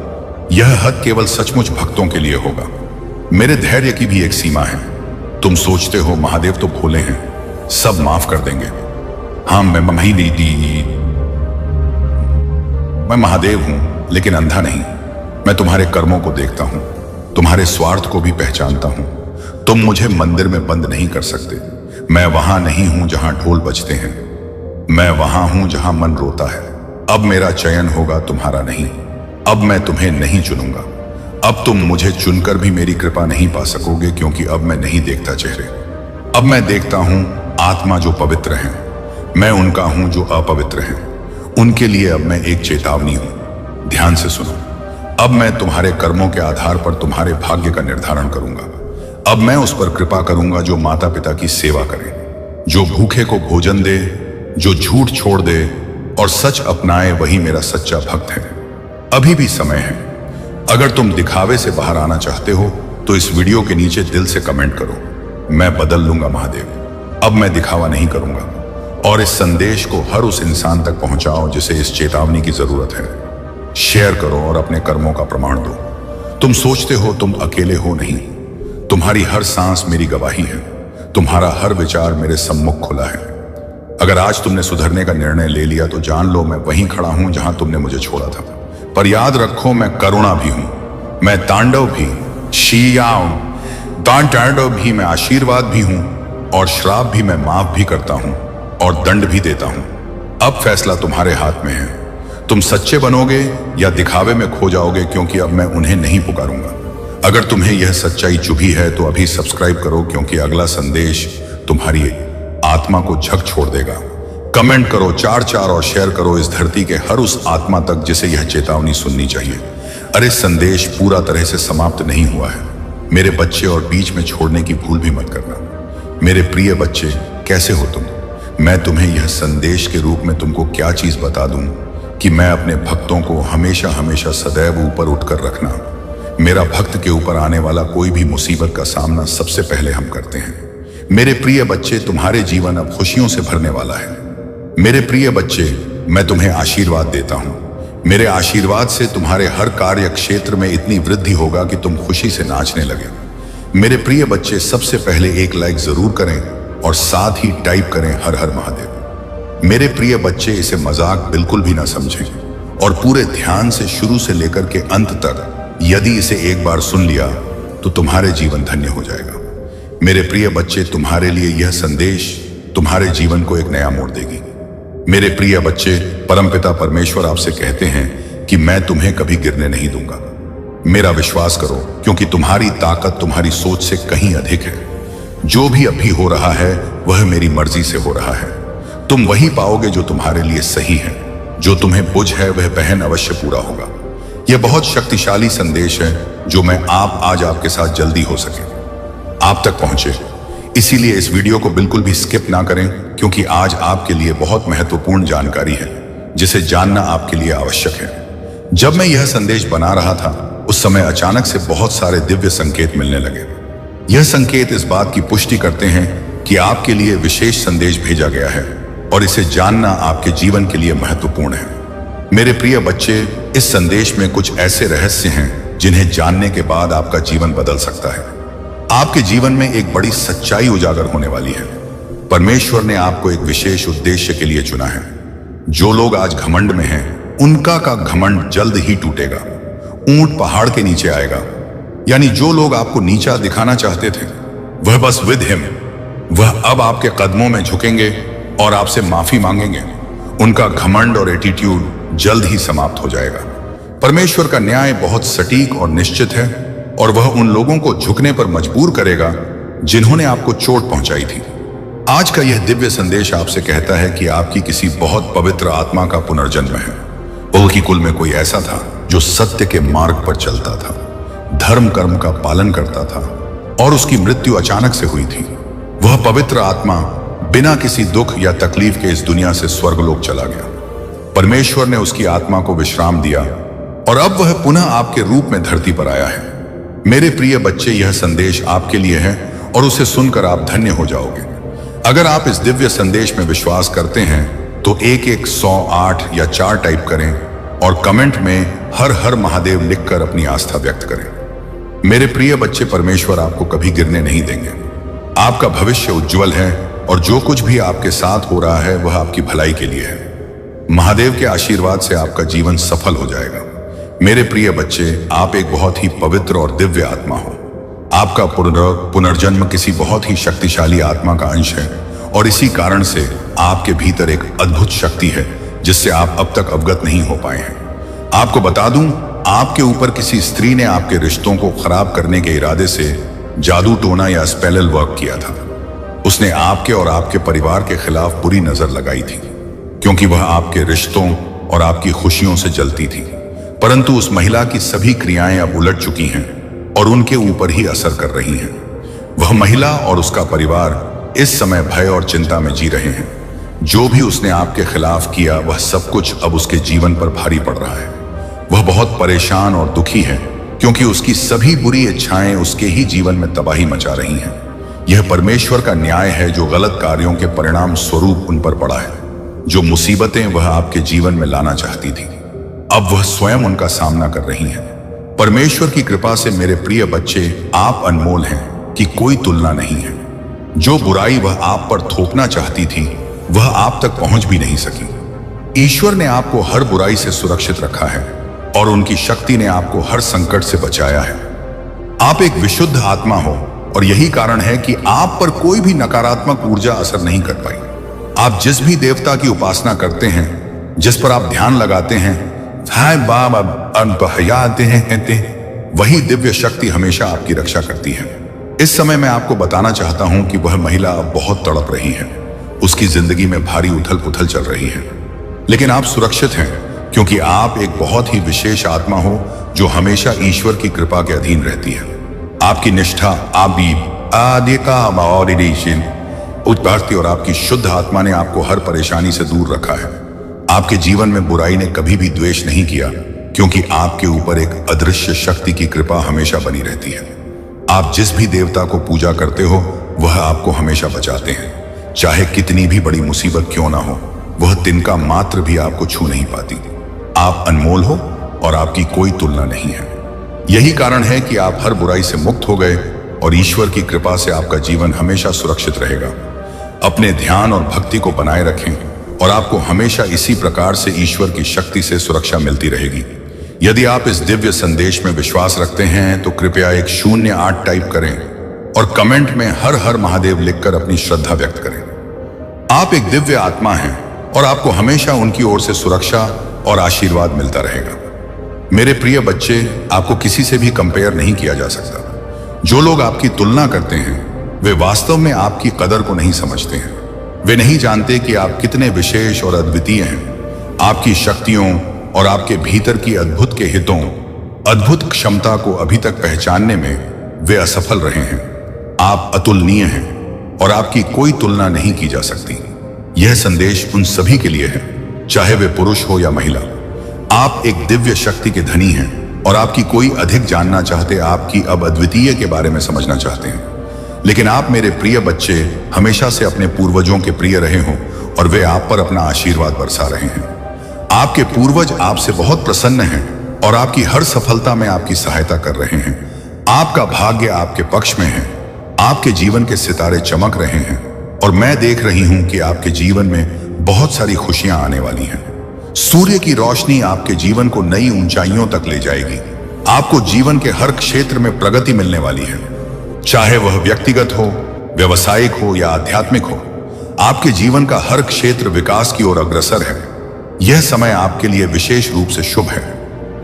यह हद केवल सचमुच भक्तों के लिए होगा। मेरे धैर्य की भी एक सीमा है। तुम सोचते हो महादेव तो भोले हैं, सब माफ कर देंगे। हाँ, मैं महादेव हूं, लेकिन अंधा नहीं। मैं तुम्हारे कर्मों को देखता हूं, तुम्हारे स्वार्थ को भी पहचानता हूं। तुम मुझे मंदिर में बंद नहीं कर सकते। मैं वहां नहीं हूं जहां ढोल बजते हैं, मैं वहां हूं जहां मन रोता है। अब मेरा चयन होगा, तुम्हारा नहीं। अब मैं तुम्हें नहीं चुनूंगा। अब तुम मुझे चुनकर भी मेरी कृपा नहीं पा सकोगे, क्योंकि अब मैं नहीं देखता चेहरे। अब मैं देखता हूं आत्मा जो पवित्र हैं। मैं उनका हूं जो अपवित्र हैं। उनके लिए अब मैं एक चेतावनी हूं। ध्यान से सुनो। अब मैं तुम्हारे कर्मों के आधार पर तुम्हारे भाग्य का निर्धारण करूंगा। अब मैं उस पर कृपा करूंगा जो माता पिता की सेवा करे, जो भूखे को भोजन दे, जो झूठ छोड़ दे और सच अपनाए, वही मेरा सच्चा भक्त है। अभी भी समय है। अगर तुम दिखावे से बाहर आना चाहते हो तो इस वीडियो के नीचे दिल से कमेंट करो, मैं बदल लूंगा महादेव। अब मैं दिखावा नहीं करूंगा। और इस संदेश को हर उस इंसान तक पहुंचाओ जिसे इस चेतावनी की जरूरत है। शेयर करो और अपने कर्मों का प्रमाण दो। तुम सोचते हो तुम अकेले हो, नहीं। तुम्हारी हर सांस मेरी गवाही है। तुम्हारा हर विचार मेरे सम्मुख खुला है। अगर आज तुमने सुधरने का निर्णय ले लिया तो जान लो मैं वहीं खड़ा हूं जहां तुमने मुझे छोड़ा था। पर याद रखो, मैं करुणा भी हूं, मैं तांडव भी, तांडव भी, मैं आशीर्वाद भी हूं, और श्राप भी मैं माफ भी करता हूं, और दंड भी देता हूं। अब फैसला तुम्हारे हाथ में है। तुम सच्चे बनोगे या दिखावे में खो जाओगे, क्योंकि अब मैं उन्हें नहीं पुकारूंगा। अगर तुम्हें यह सच्चाई चुभी है तो अभी सब्सक्राइब करो, क्योंकि अगला संदेश तुम्हारी आत्मा को झक छोड़ देगा। कमेंट करो 4 और शेयर करो इस धरती के हर उस आत्मा तक जिसे यह चेतावनी सुननी चाहिए। अरे संदेश पूरा तरह से समाप्त नहीं हुआ है मेरे बच्चे, और बीच में छोड़ने की भूल भी मत करना। मेरे प्रिय बच्चे, कैसे हो तुम? मैं तुम्हें यह संदेश के रूप में तुमको क्या चीज बता दूं कि मैं अपने भक्तों को हमेशा हमेशा सदैव ऊपर उठकर रखना। मेरा भक्त के ऊपर आने वाला कोई भी मुसीबत का सामना सबसे पहले हम करते हैं। मेरे प्रिय बच्चे, तुम्हारे जीवन अब खुशियों से भरने वाला है। मेरे प्रिय बच्चे, मैं तुम्हें आशीर्वाद देता हूं। मेरे आशीर्वाद से तुम्हारे हर कार्य क्षेत्र में इतनी वृद्धि होगा कि तुम खुशी से नाचने लगे। मेरे प्रिय बच्चे, सबसे पहले एक लाइक जरूर करें और साथ ही टाइप करें हर हर महादेव। मेरे प्रिय बच्चे, इसे मजाक बिल्कुल भी ना समझें और पूरे ध्यान से शुरू से लेकर के अंत तक यदि इसे एक बार सुन लिया तो तुम्हारे जीवन धन्य हो जाएगा। मेरे प्रिय बच्चे, तुम्हारे लिए यह संदेश तुम्हारे जीवन को एक नया मोड़ देगी। मेरे प्रिय बच्चे, परमपिता परमेश्वर आपसे कहते हैं कि मैं तुम्हें कभी गिरने नहीं दूंगा। मेरा विश्वास करो, क्योंकि तुम्हारी ताकत तुम्हारी सोच से कहीं अधिक है। जो भी अभी हो रहा है वह मेरी मर्जी से हो रहा है। तुम वही पाओगे जो तुम्हारे लिए सही है। जो तुम्हें बुझ है वह बहन अवश्य पूरा होगा। यह बहुत शक्तिशाली संदेश है जो मैं आज आपके साथ जल्दी हो सके आप तक पहुंचे। इसीलिए इस वीडियो को बिल्कुल भी स्किप ना करें, क्योंकि आज आपके लिए बहुत महत्वपूर्ण जानकारी है जिसे जानना आपके लिए आवश्यक है। जब मैं यह संदेश बना रहा था उस समय अचानक से बहुत सारे दिव्य संकेत मिलने लगे। यह संकेत इस बात की पुष्टि करते हैं कि आपके लिए विशेष संदेश भेजा गया है और इसे जानना आपके जीवन के लिए महत्वपूर्ण है। मेरे प्रिय बच्चे, इस संदेश में कुछ ऐसे रहस्य हैं जिन्हें जानने के बाद आपका जीवन बदल सकता है। आपके जीवन में एक बड़ी सच्चाई उजागर होने वाली है। परमेश्वर ने आपको एक विशेष उद्देश्य के लिए चुना है। जो लोग आज घमंड में हैं, उनका का घमंड जल्द ही टूटेगा। ऊंट पहाड़ के नीचे आएगा। यानी जो लोग आपको नीचा दिखाना चाहते थे, वह बस विद हिम, वह अब आपके कदमों में झुकेंगे और आपसे माफी मांगेंगे। उनका घमंड और एटीट्यूड जल्द ही समाप्त हो जाएगा। परमेश्वर का न्याय बहुत सटीक और निश्चित है और वह उन लोगों को झुकने पर मजबूर करेगा जिन्होंने आपको चोट पहुंचाई थी। आज का यह दिव्य संदेश आपसे कहता है कि आपकी किसी बहुत पवित्र आत्मा का पुनर्जन्म है। उनकी कुल में कोई ऐसा था जो सत्य के मार्ग पर चलता था, धर्म कर्म का पालन करता था और उसकी मृत्यु अचानक से हुई थी। वह पवित्र आत्मा बिना किसी दुख या तकलीफ के इस दुनिया से स्वर्गलोक चला गया। परमेश्वर ने उसकी आत्मा को विश्राम दिया और अब वह पुनः आपके रूप में धरती पर आया है। मेरे प्रिय बच्चे, यह संदेश आपके लिए है और उसे सुनकर आप धन्य हो जाओगे। अगर आप इस दिव्य संदेश में विश्वास करते हैं तो 1108 या 4 टाइप करें और कमेंट में हर हर महादेव लिखकर अपनी आस्था व्यक्त करें। मेरे प्रिय बच्चे, परमेश्वर आपको कभी गिरने नहीं देंगे। आपका भविष्य उज्जवल है और जो कुछ भी आपके साथ हो रहा है वह आपकी भलाई के लिए है। महादेव के आशीर्वाद से आपका जीवन सफल हो जाएगा। मेरे प्रिय बच्चे, आप एक बहुत ही पवित्र और दिव्य आत्मा हो। आपका पुनर्जन्म किसी बहुत ही शक्तिशाली आत्मा का अंश है और इसी कारण से आपके भीतर एक अद्भुत शक्ति है जिससे आप अब तक अवगत नहीं हो पाए हैं। आपको बता दूं, आपके ऊपर किसी स्त्री ने आपके रिश्तों को खराब करने के इरादे से जादू टोना या स्पेल वर्क किया था। उसने आपके और आपके परिवार के खिलाफ बुरी नजर लगाई थी क्योंकि वह आपके रिश्तों और आपकी खुशियों से जलती थी। परंतु उस महिला की सभी क्रियाएं अब उलट चुकी हैं और उनके ऊपर ही असर कर रही हैं। वह महिला और उसका परिवार इस समय भय और चिंता में जी रहे हैं। जो भी उसने आपके खिलाफ किया वह सब कुछ अब उसके जीवन पर भारी पड़ रहा है। वह बहुत परेशान और दुखी है क्योंकि उसकी सभी बुरी इच्छाएं उसके ही जीवन में तबाही मचा रही हैं। यह परमेश्वर का न्याय है जो गलत कार्यों के परिणाम स्वरूप उन पर पड़ा है। जो मुसीबतें वह आपके जीवन में लाना चाहती थी, अब वह स्वयं उनका सामना कर रही हैं। परमेश्वर की कृपा से मेरे प्रिय बच्चे, आप अनमोल हैं कि कोई तुलना नहीं है। जो बुराई वह आप पर थोपना चाहती थी वह आप तक पहुंच भी नहीं सकी। ईश्वर ने आपको हर बुराई से सुरक्षित रखा है और उनकी शक्ति ने आपको हर संकट से बचाया है। आप एक विशुद्ध आत्मा हो और यही कारण है कि आप पर कोई भी नकारात्मक ऊर्जा असर नहीं कर पाई। आप जिस भी देवता की उपासना करते हैं, जिस पर आप ध्यान लगाते हैं, वही दिव्य शक्ति हमेशा आपकी रक्षा करती है। इस समय मैं आपको बताना चाहता हूं कि वह महिला अब बहुत तड़प रही है। उसकी जिंदगी में भारी उथल पुथल चल रही है, लेकिन आप सुरक्षित हैं क्योंकि आप एक बहुत ही विशेष आत्मा हो जो हमेशा ईश्वर की कृपा के अधीन रहती है। आपकी निष्ठा, उद्भारती और आपकी शुद्ध आत्मा ने आपको हर परेशानी से दूर रखा है। आपके जीवन में बुराई ने कभी भी द्वेष नहीं किया क्योंकि आपके ऊपर एक अदृश्य शक्ति की कृपा हमेशा बनी रहती है। आप जिस भी देवता को पूजा करते हो वह आपको हमेशा बचाते हैं। चाहे कितनी भी बड़ी मुसीबत क्यों ना हो, वह तिनका मात्र भी आपको छू नहीं पाती। आप अनमोल हो और आपकी कोई तुलना नहीं है। यही कारण है कि आप हर बुराई से मुक्त हो गए और ईश्वर की कृपा से आपका जीवन हमेशा सुरक्षित रहेगा। अपने ध्यान और भक्ति को बनाए रखें और आपको हमेशा इसी प्रकार से ईश्वर की शक्ति से सुरक्षा मिलती रहेगी। यदि आप इस दिव्य संदेश में विश्वास रखते हैं तो कृपया 108 टाइप करें और कमेंट में हर हर महादेव लिखकर अपनी श्रद्धा व्यक्त करें। आप एक दिव्य आत्मा हैं और आपको हमेशा उनकी ओर से सुरक्षा और आशीर्वाद मिलता रहेगा। मेरे प्रिय बच्चे, आपको किसी से भी कंपेयर नहीं किया जा सकता। जो लोग आपकी तुलना करते हैं वे वास्तव में आपकी कदर को नहीं समझते हैं। वे नहीं जानते कि आप कितने विशेष और अद्वितीय हैं। आपकी शक्तियों और आपके भीतर की अद्भुत के हितों, अद्भुत क्षमता को अभी तक पहचानने में वे असफल रहे हैं। आप अतुलनीय हैं और आपकी कोई तुलना नहीं की जा सकती। यह संदेश उन सभी के लिए है, चाहे वे पुरुष हो या महिला। आप एक दिव्य शक्ति के धनी हैं और आपकी कोई अधिक जानना चाहते, आपकी अब अद्वितीय के बारे में समझना चाहते हैं। लेकिन आप मेरे प्रिय बच्चे हमेशा से अपने पूर्वजों के प्रिय रहे हो और वे आप पर अपना आशीर्वाद बरसा रहे हैं। आपके पूर्वज आपसे बहुत प्रसन्न हैं और आपकी हर सफलता में आपकी सहायता कर रहे हैं। आपका भाग्य आपके पक्ष में है। आपके जीवन के सितारे चमक रहे हैं और मैं देख रही हूं कि आपके जीवन में बहुत सारी खुशियां आने वाली हैं। सूर्य की रोशनी आपके जीवन को नई ऊंचाइयों तक ले जाएगी। आपको जीवन के हर क्षेत्र में प्रगति मिलने वाली है, चाहे वह व्यक्तिगत हो, व्यवसायिक हो या आध्यात्मिक हो। आपके जीवन का हर क्षेत्र विकास की ओर अग्रसर है। यह समय आपके लिए विशेष रूप से शुभ है।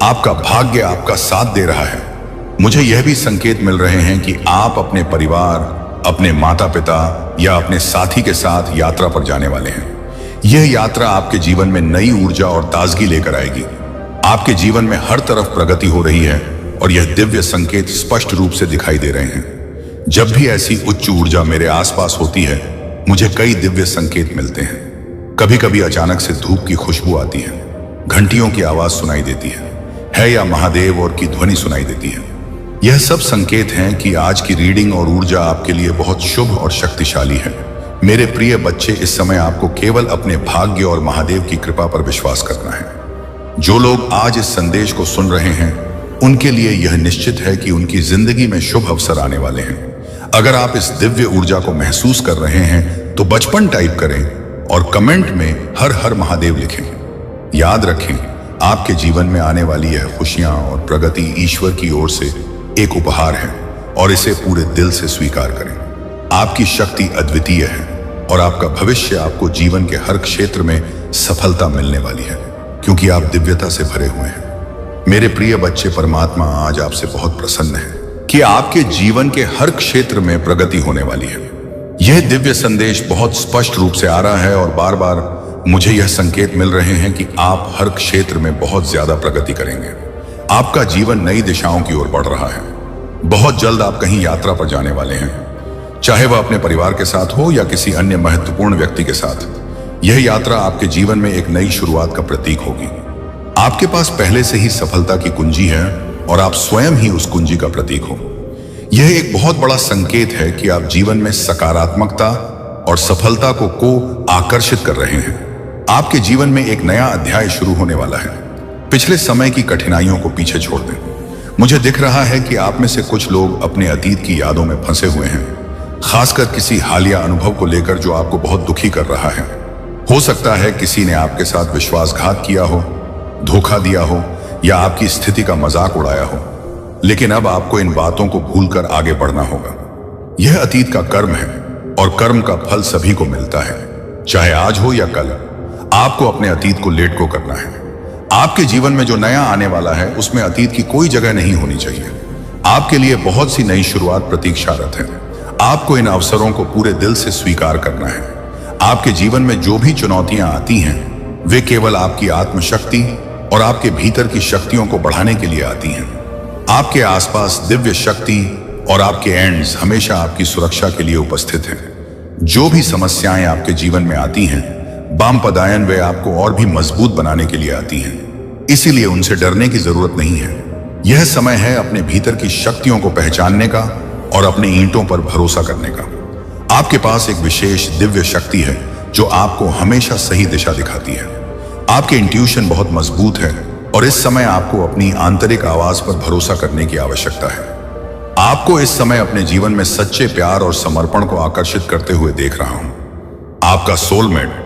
आपका भाग्य आपका साथ दे रहा है। मुझे यह भी संकेत मिल रहे हैं कि आप अपने परिवार, अपने माता पिता या अपने साथी के साथ यात्रा पर जाने वाले हैं। यह यात्रा आपके जीवन में नई ऊर्जा और ताजगी लेकर आएगी। आपके जीवन में हर तरफ प्रगति हो रही है और यह दिव्य संकेत स्पष्ट रूप से दिखाई दे रहे हैं। जब भी ऐसी उच्च ऊर्जा मेरे आसपास होती है, मुझे कई दिव्य संकेत मिलते हैं। कभी कभी अचानक से धूप की खुशबू आती है, घंटियों की आवाज सुनाई देती है या महादेव और की ध्वनि सुनाई देती है। यह सब संकेत हैं कि आज की रीडिंग और ऊर्जा आपके लिए बहुत शुभ और शक्तिशाली है। मेरे प्रिय बच्चे, इस समय आपको केवल अपने भाग्य और महादेव की कृपा पर विश्वास करना है। जो लोग आज इस संदेश को सुन रहे हैं, उनके लिए यह निश्चित है कि उनकी जिंदगी में शुभ अवसर आने वाले हैं। अगर आप इस दिव्य ऊर्जा को महसूस कर रहे हैं तो बचपन टाइप करें और कमेंट में हर हर महादेव लिखें। याद रखें, आपके जीवन में आने वाली यह खुशियां और प्रगति ईश्वर की ओर से एक उपहार है और इसे पूरे दिल से स्वीकार करें। आपकी शक्ति अद्वितीय है और आपका भविष्य आपको जीवन के हर क्षेत्र में सफलता मिलने वाली है, क्योंकि आप दिव्यता से भरे हुए हैं। मेरे प्रिय बच्चे, परमात्मा आज आपसे बहुत प्रसन्न है कि आपके जीवन के हर क्षेत्र में प्रगति होने वाली है। यह दिव्य संदेश बहुत स्पष्ट रूप से आ रहा है और बार बार मुझे यह संकेत मिल रहे हैं कि आप हर क्षेत्र में बहुत ज्यादा प्रगति करेंगे। आपका जीवन नई दिशाओं की ओर बढ़ रहा है। बहुत जल्द आप कहीं यात्रा पर जाने वाले हैं, चाहे वह अपने परिवार के साथ हो या किसी अन्य महत्वपूर्ण व्यक्ति के साथ। यह यात्रा आपके जीवन में एक नई शुरुआत का प्रतीक होगी। आपके पास पहले से ही सफलता की कुंजी है और आप स्वयं ही उस कुंजी का प्रतीक हो। यह एक बहुत बड़ा संकेत है कि आप जीवन में सकारात्मकता और सफलता को आकर्षित कर रहे हैं। आपके जीवन में एक नया अध्याय शुरू होने वाला है। पिछले समय की कठिनाइयों को पीछे छोड़ दें। मुझे दिख रहा है कि आप में से कुछ लोग अपने अतीत की यादों में फंसे हुए हैं, खासकर किसी हालिया अनुभव को लेकर जो आपको बहुत दुखी कर रहा है। हो सकता है किसी ने आपके साथ विश्वासघात किया हो, धोखा दिया हो या आपकी स्थिति का मजाक उड़ाया हो, लेकिन अब आपको इन बातों को भूलकर आगे बढ़ना होगा। यह अतीत का कर्म है और कर्म का फल सभी को मिलता है, चाहे आज हो या कल। आपको अपने अतीत को लेट गो करना है। आपके जीवन में जो नया आने वाला है, उसमें अतीत की कोई जगह नहीं होनी चाहिए। आपके लिए बहुत सी नई शुरुआत प्रतीक्षारत है। आपको इन अवसरों को पूरे दिल से स्वीकार करना है। आपके जीवन में जो भी चुनौतियां आती हैं, वे केवल आपकी आत्मशक्ति और आपके भीतर की शक्तियों को बढ़ाने के लिए आती हैं। आपके आसपास दिव्य शक्ति और आपके एंड्स हमेशा आपकी सुरक्षा के लिए उपस्थित हैं। जो भी समस्याएं आपके जीवन में आती हैं, वामपदायन वे आपको और भी मजबूत बनाने के लिए आती हैं, इसीलिए उनसे डरने की जरूरत नहीं है। यह समय है अपने भीतर की शक्तियों को पहचानने का और अपने ईंटों पर भरोसा करने का। आपके पास एक विशेष दिव्य शक्ति है जो आपको हमेशा सही दिशा दिखाती है। आपके इंट्यूशन बहुत मजबूत है और इस समय आपको अपनी आंतरिक आवाज पर भरोसा करने की आवश्यकता है। आपको इस समय अपने जीवन में सच्चे प्यार और समर्पण को आकर्षित करते हुए देख रहा हूं। आपका सोलमेट,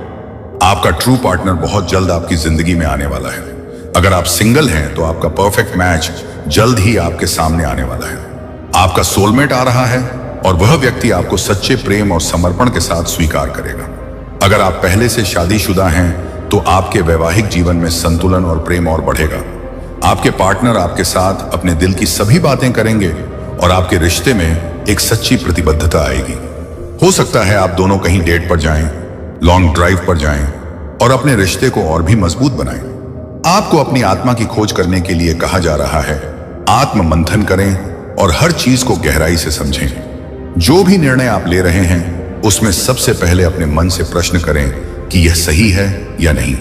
आपका ट्रू पार्टनर बहुत जल्द आपकी जिंदगी में आने वाला है। अगर आप सिंगल हैं तो आपका परफेक्ट मैच जल्द ही आपके सामने आने वाला है। आपका सोलमेट आ रहा है और वह व्यक्ति आपको सच्चे प्रेम और समर्पण के साथ स्वीकार करेगा। अगर आप पहले से शादीशुदा हैं तो आपके वैवाहिक जीवन में संतुलन और प्रेम और बढ़ेगा। आपके पार्टनर आपके साथ अपने दिल की सभी बातें करेंगे और आपके रिश्ते में एक सच्ची प्रतिबद्धता आएगी। हो सकता है आप दोनों कहीं डेट पर जाएं, लॉन्ग ड्राइव पर जाएं और अपने रिश्ते को और भी मजबूत बनाएं। आपको अपनी आत्मा की खोज करने के लिए कहा जा रहा है। आत्म मंथन करें और हर चीज को गहराई से समझें। जो भी निर्णय आप ले रहे हैं, उसमें सबसे पहले अपने मन से प्रश्न करें कि यह सही है या नहीं।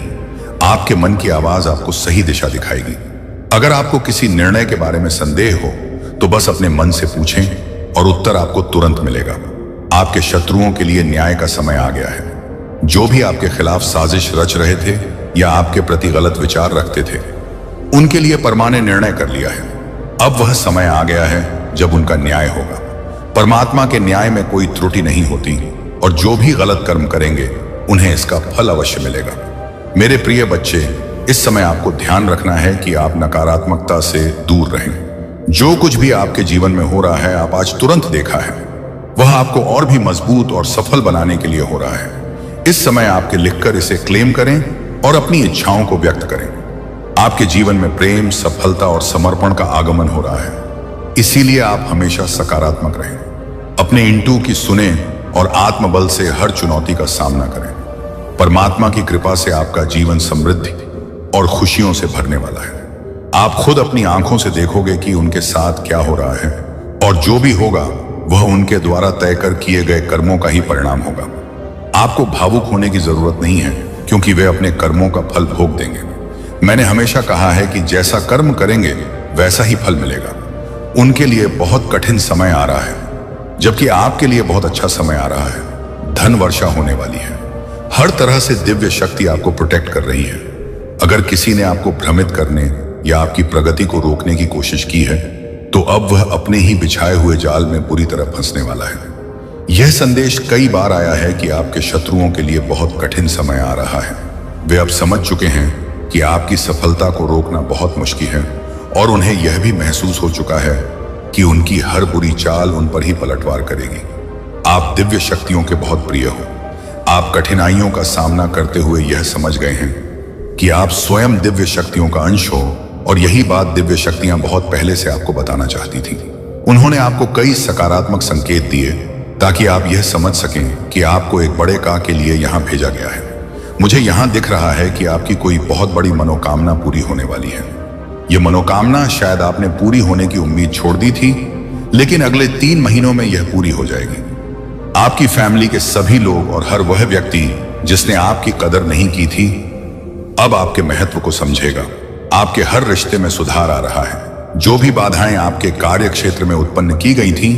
आपके मन की आवाज आपको सही दिशा दिखाएगी। अगर आपको किसी निर्णय के बारे में संदेह हो तो बस अपने मन से पूछें और उत्तर आपको तुरंत मिलेगा। आपके शत्रुओं के लिए न्याय का समय आ गया है। जो भी आपके खिलाफ साजिश रच रहे थे या आपके प्रति गलत विचार रखते थे, उनके लिए परमानेंट निर्णय कर लिया है। अब वह समय आ गया है जब उनका न्याय होगा। परमात्मा के न्याय में कोई त्रुटि नहीं होती और जो भी गलत कर्म करेंगे उन्हें इसका फल अवश्य मिलेगा। मेरे प्रिय बच्चे, इस समय आपको ध्यान रखना है कि आप नकारात्मकता से दूर रहें। जो कुछ भी आपके जीवन में हो रहा है, आप आज तुरंत देखा है, वह आपको और भी मजबूत और सफल बनाने के लिए हो रहा है। इस समय आपके लिखकर इसे क्लेम करें और अपनी इच्छाओं को व्यक्त करें। आपके जीवन में प्रेम, सफलता और समर्पण का आगमन हो रहा है, इसीलिए आप हमेशा सकारात्मक रहें। अपने इंटू की सुने और आत्मबल से हर चुनौती का सामना करें। परमात्मा की कृपा से आपका जीवन समृद्धि और खुशियों से भरने वाला है। आप खुद अपनी आंखों से देखोगे कि उनके साथ क्या हो रहा है, और जो भी होगा वह उनके द्वारा तय कर किए गए कर्मों का ही परिणाम होगा। आपको भावुक होने की जरूरत नहीं है, क्योंकि वे अपने कर्मों का फल भोग देंगे। मैंने हमेशा कहा है कि जैसा कर्म करेंगे वैसा ही फल मिलेगा। उनके लिए बहुत कठिन समय आ रहा है, जबकि आपके लिए बहुत अच्छा समय आ रहा है। धन वर्षा होने वाली है। हर तरह से दिव्य शक्ति आपको प्रोटेक्ट कर रही है। अगर किसी ने आपको भ्रमित करने या आपकी प्रगति को रोकने की कोशिश की है, तो अब वह अपने ही बिछाए हुए जाल में बुरी तरह फंसने वाला है। यह संदेश कई बार आया है कि आपके शत्रुओं के लिए बहुत कठिन समय आ रहा है। वे अब समझ चुके हैं कि आपकी सफलता को रोकना बहुत मुश्किल है, और उन्हें यह भी महसूस हो चुका है कि उनकी हर बुरी चाल उन पर ही पलटवार करेगी। आप दिव्य शक्तियों के बहुत प्रिय हो। आप कठिनाइयों का सामना करते हुए यह समझ गए हैं कि आप स्वयं दिव्य शक्तियों का अंश हो, और यही बात दिव्य शक्तियां बहुत पहले से आपको बताना चाहती थी। उन्होंने आपको कई सकारात्मक संकेत दिए ताकि आप यह समझ सकें कि आपको एक बड़े काम के लिए यहां भेजा गया है। मुझे यहां दिख रहा है कि आपकी कोई बहुत बड़ी मनोकामना पूरी होने वाली है। यह मनोकामना शायद आपने पूरी होने की उम्मीद छोड़ दी थी, लेकिन अगले 3 महीनों में यह पूरी हो जाएगी। आपकी फैमिली के सभी लोग और हर वह व्यक्ति जिसने आपकी कदर नहीं की थी, अब आपके महत्व को समझेगा। आपके हर रिश्ते में सुधार आ रहा है। जो भी बाधाएं आपके कार्य क्षेत्र में उत्पन्न की गई थीं,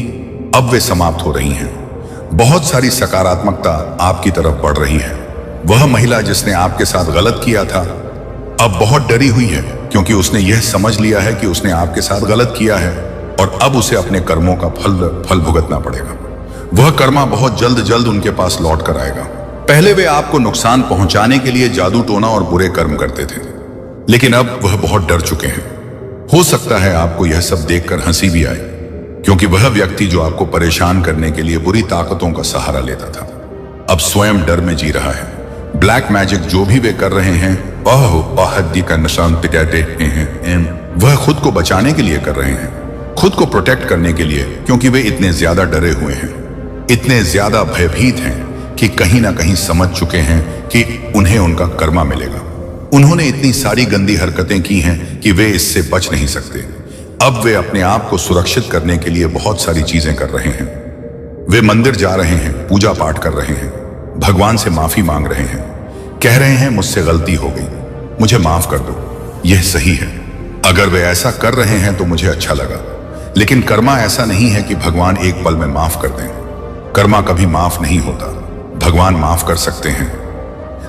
अब वे समाप्त हो रही हैं। बहुत सारी सकारात्मकता आपकी तरफ बढ़ रही है। वह महिला जिसने आपके साथ गलत किया था, अब बहुत डरी हुई है, क्योंकि उसने यह समझ लिया है कि उसने आपके साथ गलत किया है, और अब उसे अपने कर्मों का फल भुगतना पड़ेगा। वह कर्मा बहुत जल्द उनके पास लौट कर आएगा। पहले वे आपको नुकसान पहुंचाने के लिए जादू टोना और बुरे कर्म करते थे, लेकिन अब वह बहुत डर चुके हैं। हो सकता है आपको यह सब देखकर हंसी भी आए, क्योंकि वह व्यक्ति जो आपको परेशान करने के लिए बुरी ताकतों का सहारा लेता था, अब स्वयं डर में जी रहा है। ब्लैक मैजिक जो भी वे कर रहे हैं, हड्डी का निशान पिटाते हैं, वह खुद को बचाने के लिए कर रहे हैं, खुद को प्रोटेक्ट करने के लिए, क्योंकि वे इतने ज्यादा डरे हुए हैं, इतने ज्यादा भयभीत हैं कि कहीं ना कहीं समझ चुके हैं कि उन्हें उनका कर्मा मिलेगा। उन्होंने इतनी सारी गंदी हरकतें की हैं कि वे इससे बच नहीं सकते। अब वे अपने आप को सुरक्षित करने के लिए बहुत सारी चीजें कर रहे हैं। वे मंदिर जा रहे हैं, पूजा पाठ कर रहे हैं, भगवान से माफी मांग रहे हैं, कह रहे हैं मुझसे गलती हो गई, मुझे माफ कर दो। यह सही है। अगर वे ऐसा कर रहे हैं तो मुझे अच्छा लगा, लेकिन कर्मा ऐसा नहीं है कि भगवान एक पल में माफ कर दें। कर्मा कभी माफ नहीं होता। भगवान माफ कर सकते हैं,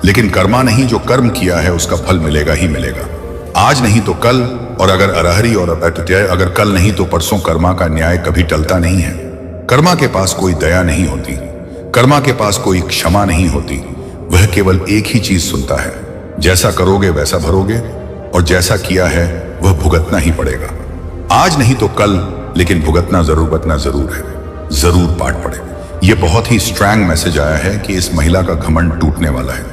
लेकिन कर्मा नहीं, जो कर्म किया है उसका फल मिलेगा ही मिलेगा। आज नहीं तो कल, और अगर अरहरी और अगर कल नहीं तो परसों। कर्मा का न्याय कभी टलता नहीं है। कर्मा के पास कोई दया नहीं होती, कर्मा के पास कोई क्षमा नहीं होती। वह केवल एक ही चीज सुनता है, जैसा करोगे वैसा भरोगे, और जैसा किया है वह भुगतना ही पड़ेगा। आज नहीं तो कल, लेकिन भुगतना जरूर है। जरूर पाठ पड़े। यह बहुत ही स्ट्रॉन्ग मैसेज आया है कि इस महिला का घमंड टूटने वाला है,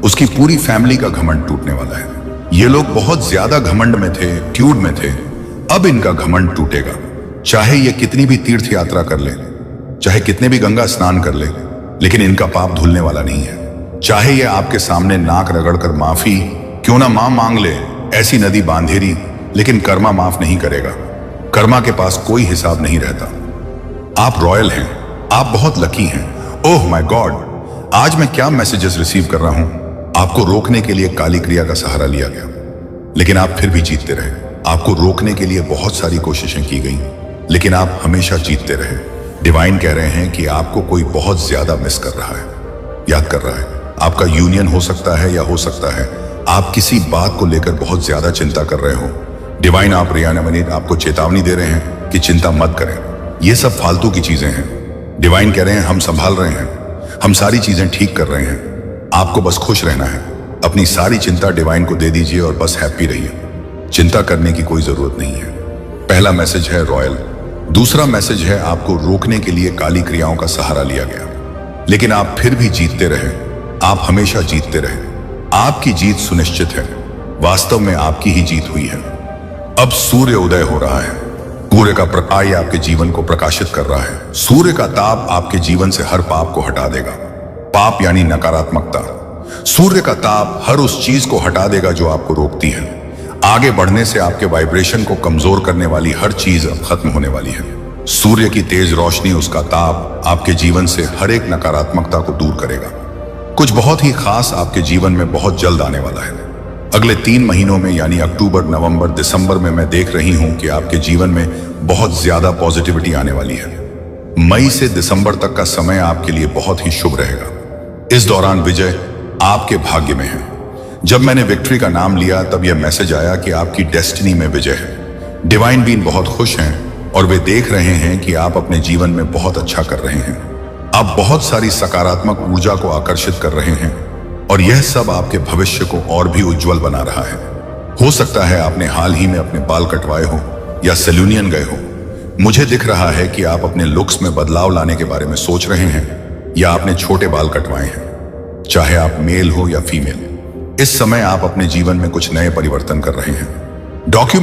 उसकी पूरी फैमिली का घमंड टूटने वाला है। ये लोग बहुत ज्यादा घमंड में थे, ट्यूड में थे, अब इनका घमंड टूटेगा। चाहे ये कितनी भी तीर्थ यात्रा कर ले, चाहे कितने भी गंगा स्नान कर ले, लेकिन इनका पाप धुलने वाला नहीं है। चाहे ये आपके सामने नाक रगड़कर माफी क्यों ना मांग ले, ऐसी नदी बांधेरी, लेकिन कर्मा माफ नहीं करेगा। कर्मा के पास कोई हिसाब नहीं रहता। आप रॉयल हैं, आप बहुत लकी हैं। ओह माय गॉड, आज मैं क्या मैसेजेस रिसीव कर रहा हूं। आपको रोकने के लिए काली क्रिया का सहारा लिया गया, लेकिन आप फिर भी जीतते रहे। आपको रोकने के लिए बहुत सारी कोशिशें की गई, लेकिन आप हमेशा जीतते रहे। डिवाइन कह रहे हैं कि आपको कोई बहुत ज्यादा मिस कर रहा है, याद कर रहा है। आपका यूनियन हो सकता है, या हो सकता है आप किसी बात को लेकर बहुत ज्यादा चिंता कर रहे हो। डिवाइन आप रियानामनी आपको चेतावनी दे रहे हैं कि चिंता मत करें, ये सब फालतू की चीजें हैं। डिवाइन कह रहे हैं हम संभाल रहे हैं, हम सारी चीजें ठीक कर रहे हैं। आपको बस खुश रहना है। अपनी सारी चिंता डिवाइन को दे दीजिए और बस हैप्पी रहिए। चिंता करने की कोई जरूरत नहीं है। पहला मैसेज है रॉयल। दूसरा मैसेज है आपको रोकने के लिए काली क्रियाओं का सहारा लिया गया, लेकिन आप फिर भी जीतते रहे। आप हमेशा जीतते रहे। आपकी जीत सुनिश्चित है। वास्तव में आपकी ही जीत हुई है। अब सूर्य उदय हो रहा है। सूर्य का प्रकाश आपके जीवन को प्रकाशित कर रहा है। सूर्य का ताप आपके जीवन से हर पाप को हटा देगा। पाप यानी नकारात्मकता। सूर्य का ताप हर उस चीज को हटा देगा जो आपको रोकती है। आगे बढ़ने से आपके वाइब्रेशन को कमजोर करने वाली हर चीज अब खत्म होने वाली है। सूर्य की तेज रोशनी, उसका ताप आपके जीवन से हर एक नकारात्मकता को दूर करेगा। कुछ बहुत ही खास आपके जीवन में बहुत जल्द आने वाला है। अगले 3 महीनों में यानी अक्टूबर, नवंबर, दिसंबर में मैं देख रही हूं कि आपके जीवन में बहुत ज्यादा पॉजिटिविटी आने वाली है। मई से दिसंबर तक का समय आपके लिए बहुत ही शुभ रहेगा। इस दौरान विजय आपके भाग्य में है। जब मैंने विक्ट्री का नाम लिया तब यह मैसेज आया कि आपकी डेस्टिनी में विजय है। डिवाइन बीन बहुत खुश हैं और वे देख रहे हैं कि आप अपने जीवन में बहुत अच्छा कर रहे हैं। आप बहुत सारी सकारात्मक ऊर्जा को आकर्षित कर रहे हैं और यह सब आपके भविष्य को और भी उज्जवल बना रहा है। हो सकता है आपने हाल ही में अपने बाल कटवाए हो या सेलूनियन गए हो। मुझे दिख रहा है कि आप अपने लुक्स में बदलाव लाने के बारे में सोच रहे हैं या आपने छोटे बाल कटवाए हैं। चाहे आप मेल हो या फीमेल, इस समय आप अपने जीवन में कुछ नए परिवर्तन कर रहे हैं। डॉक्यूमेंट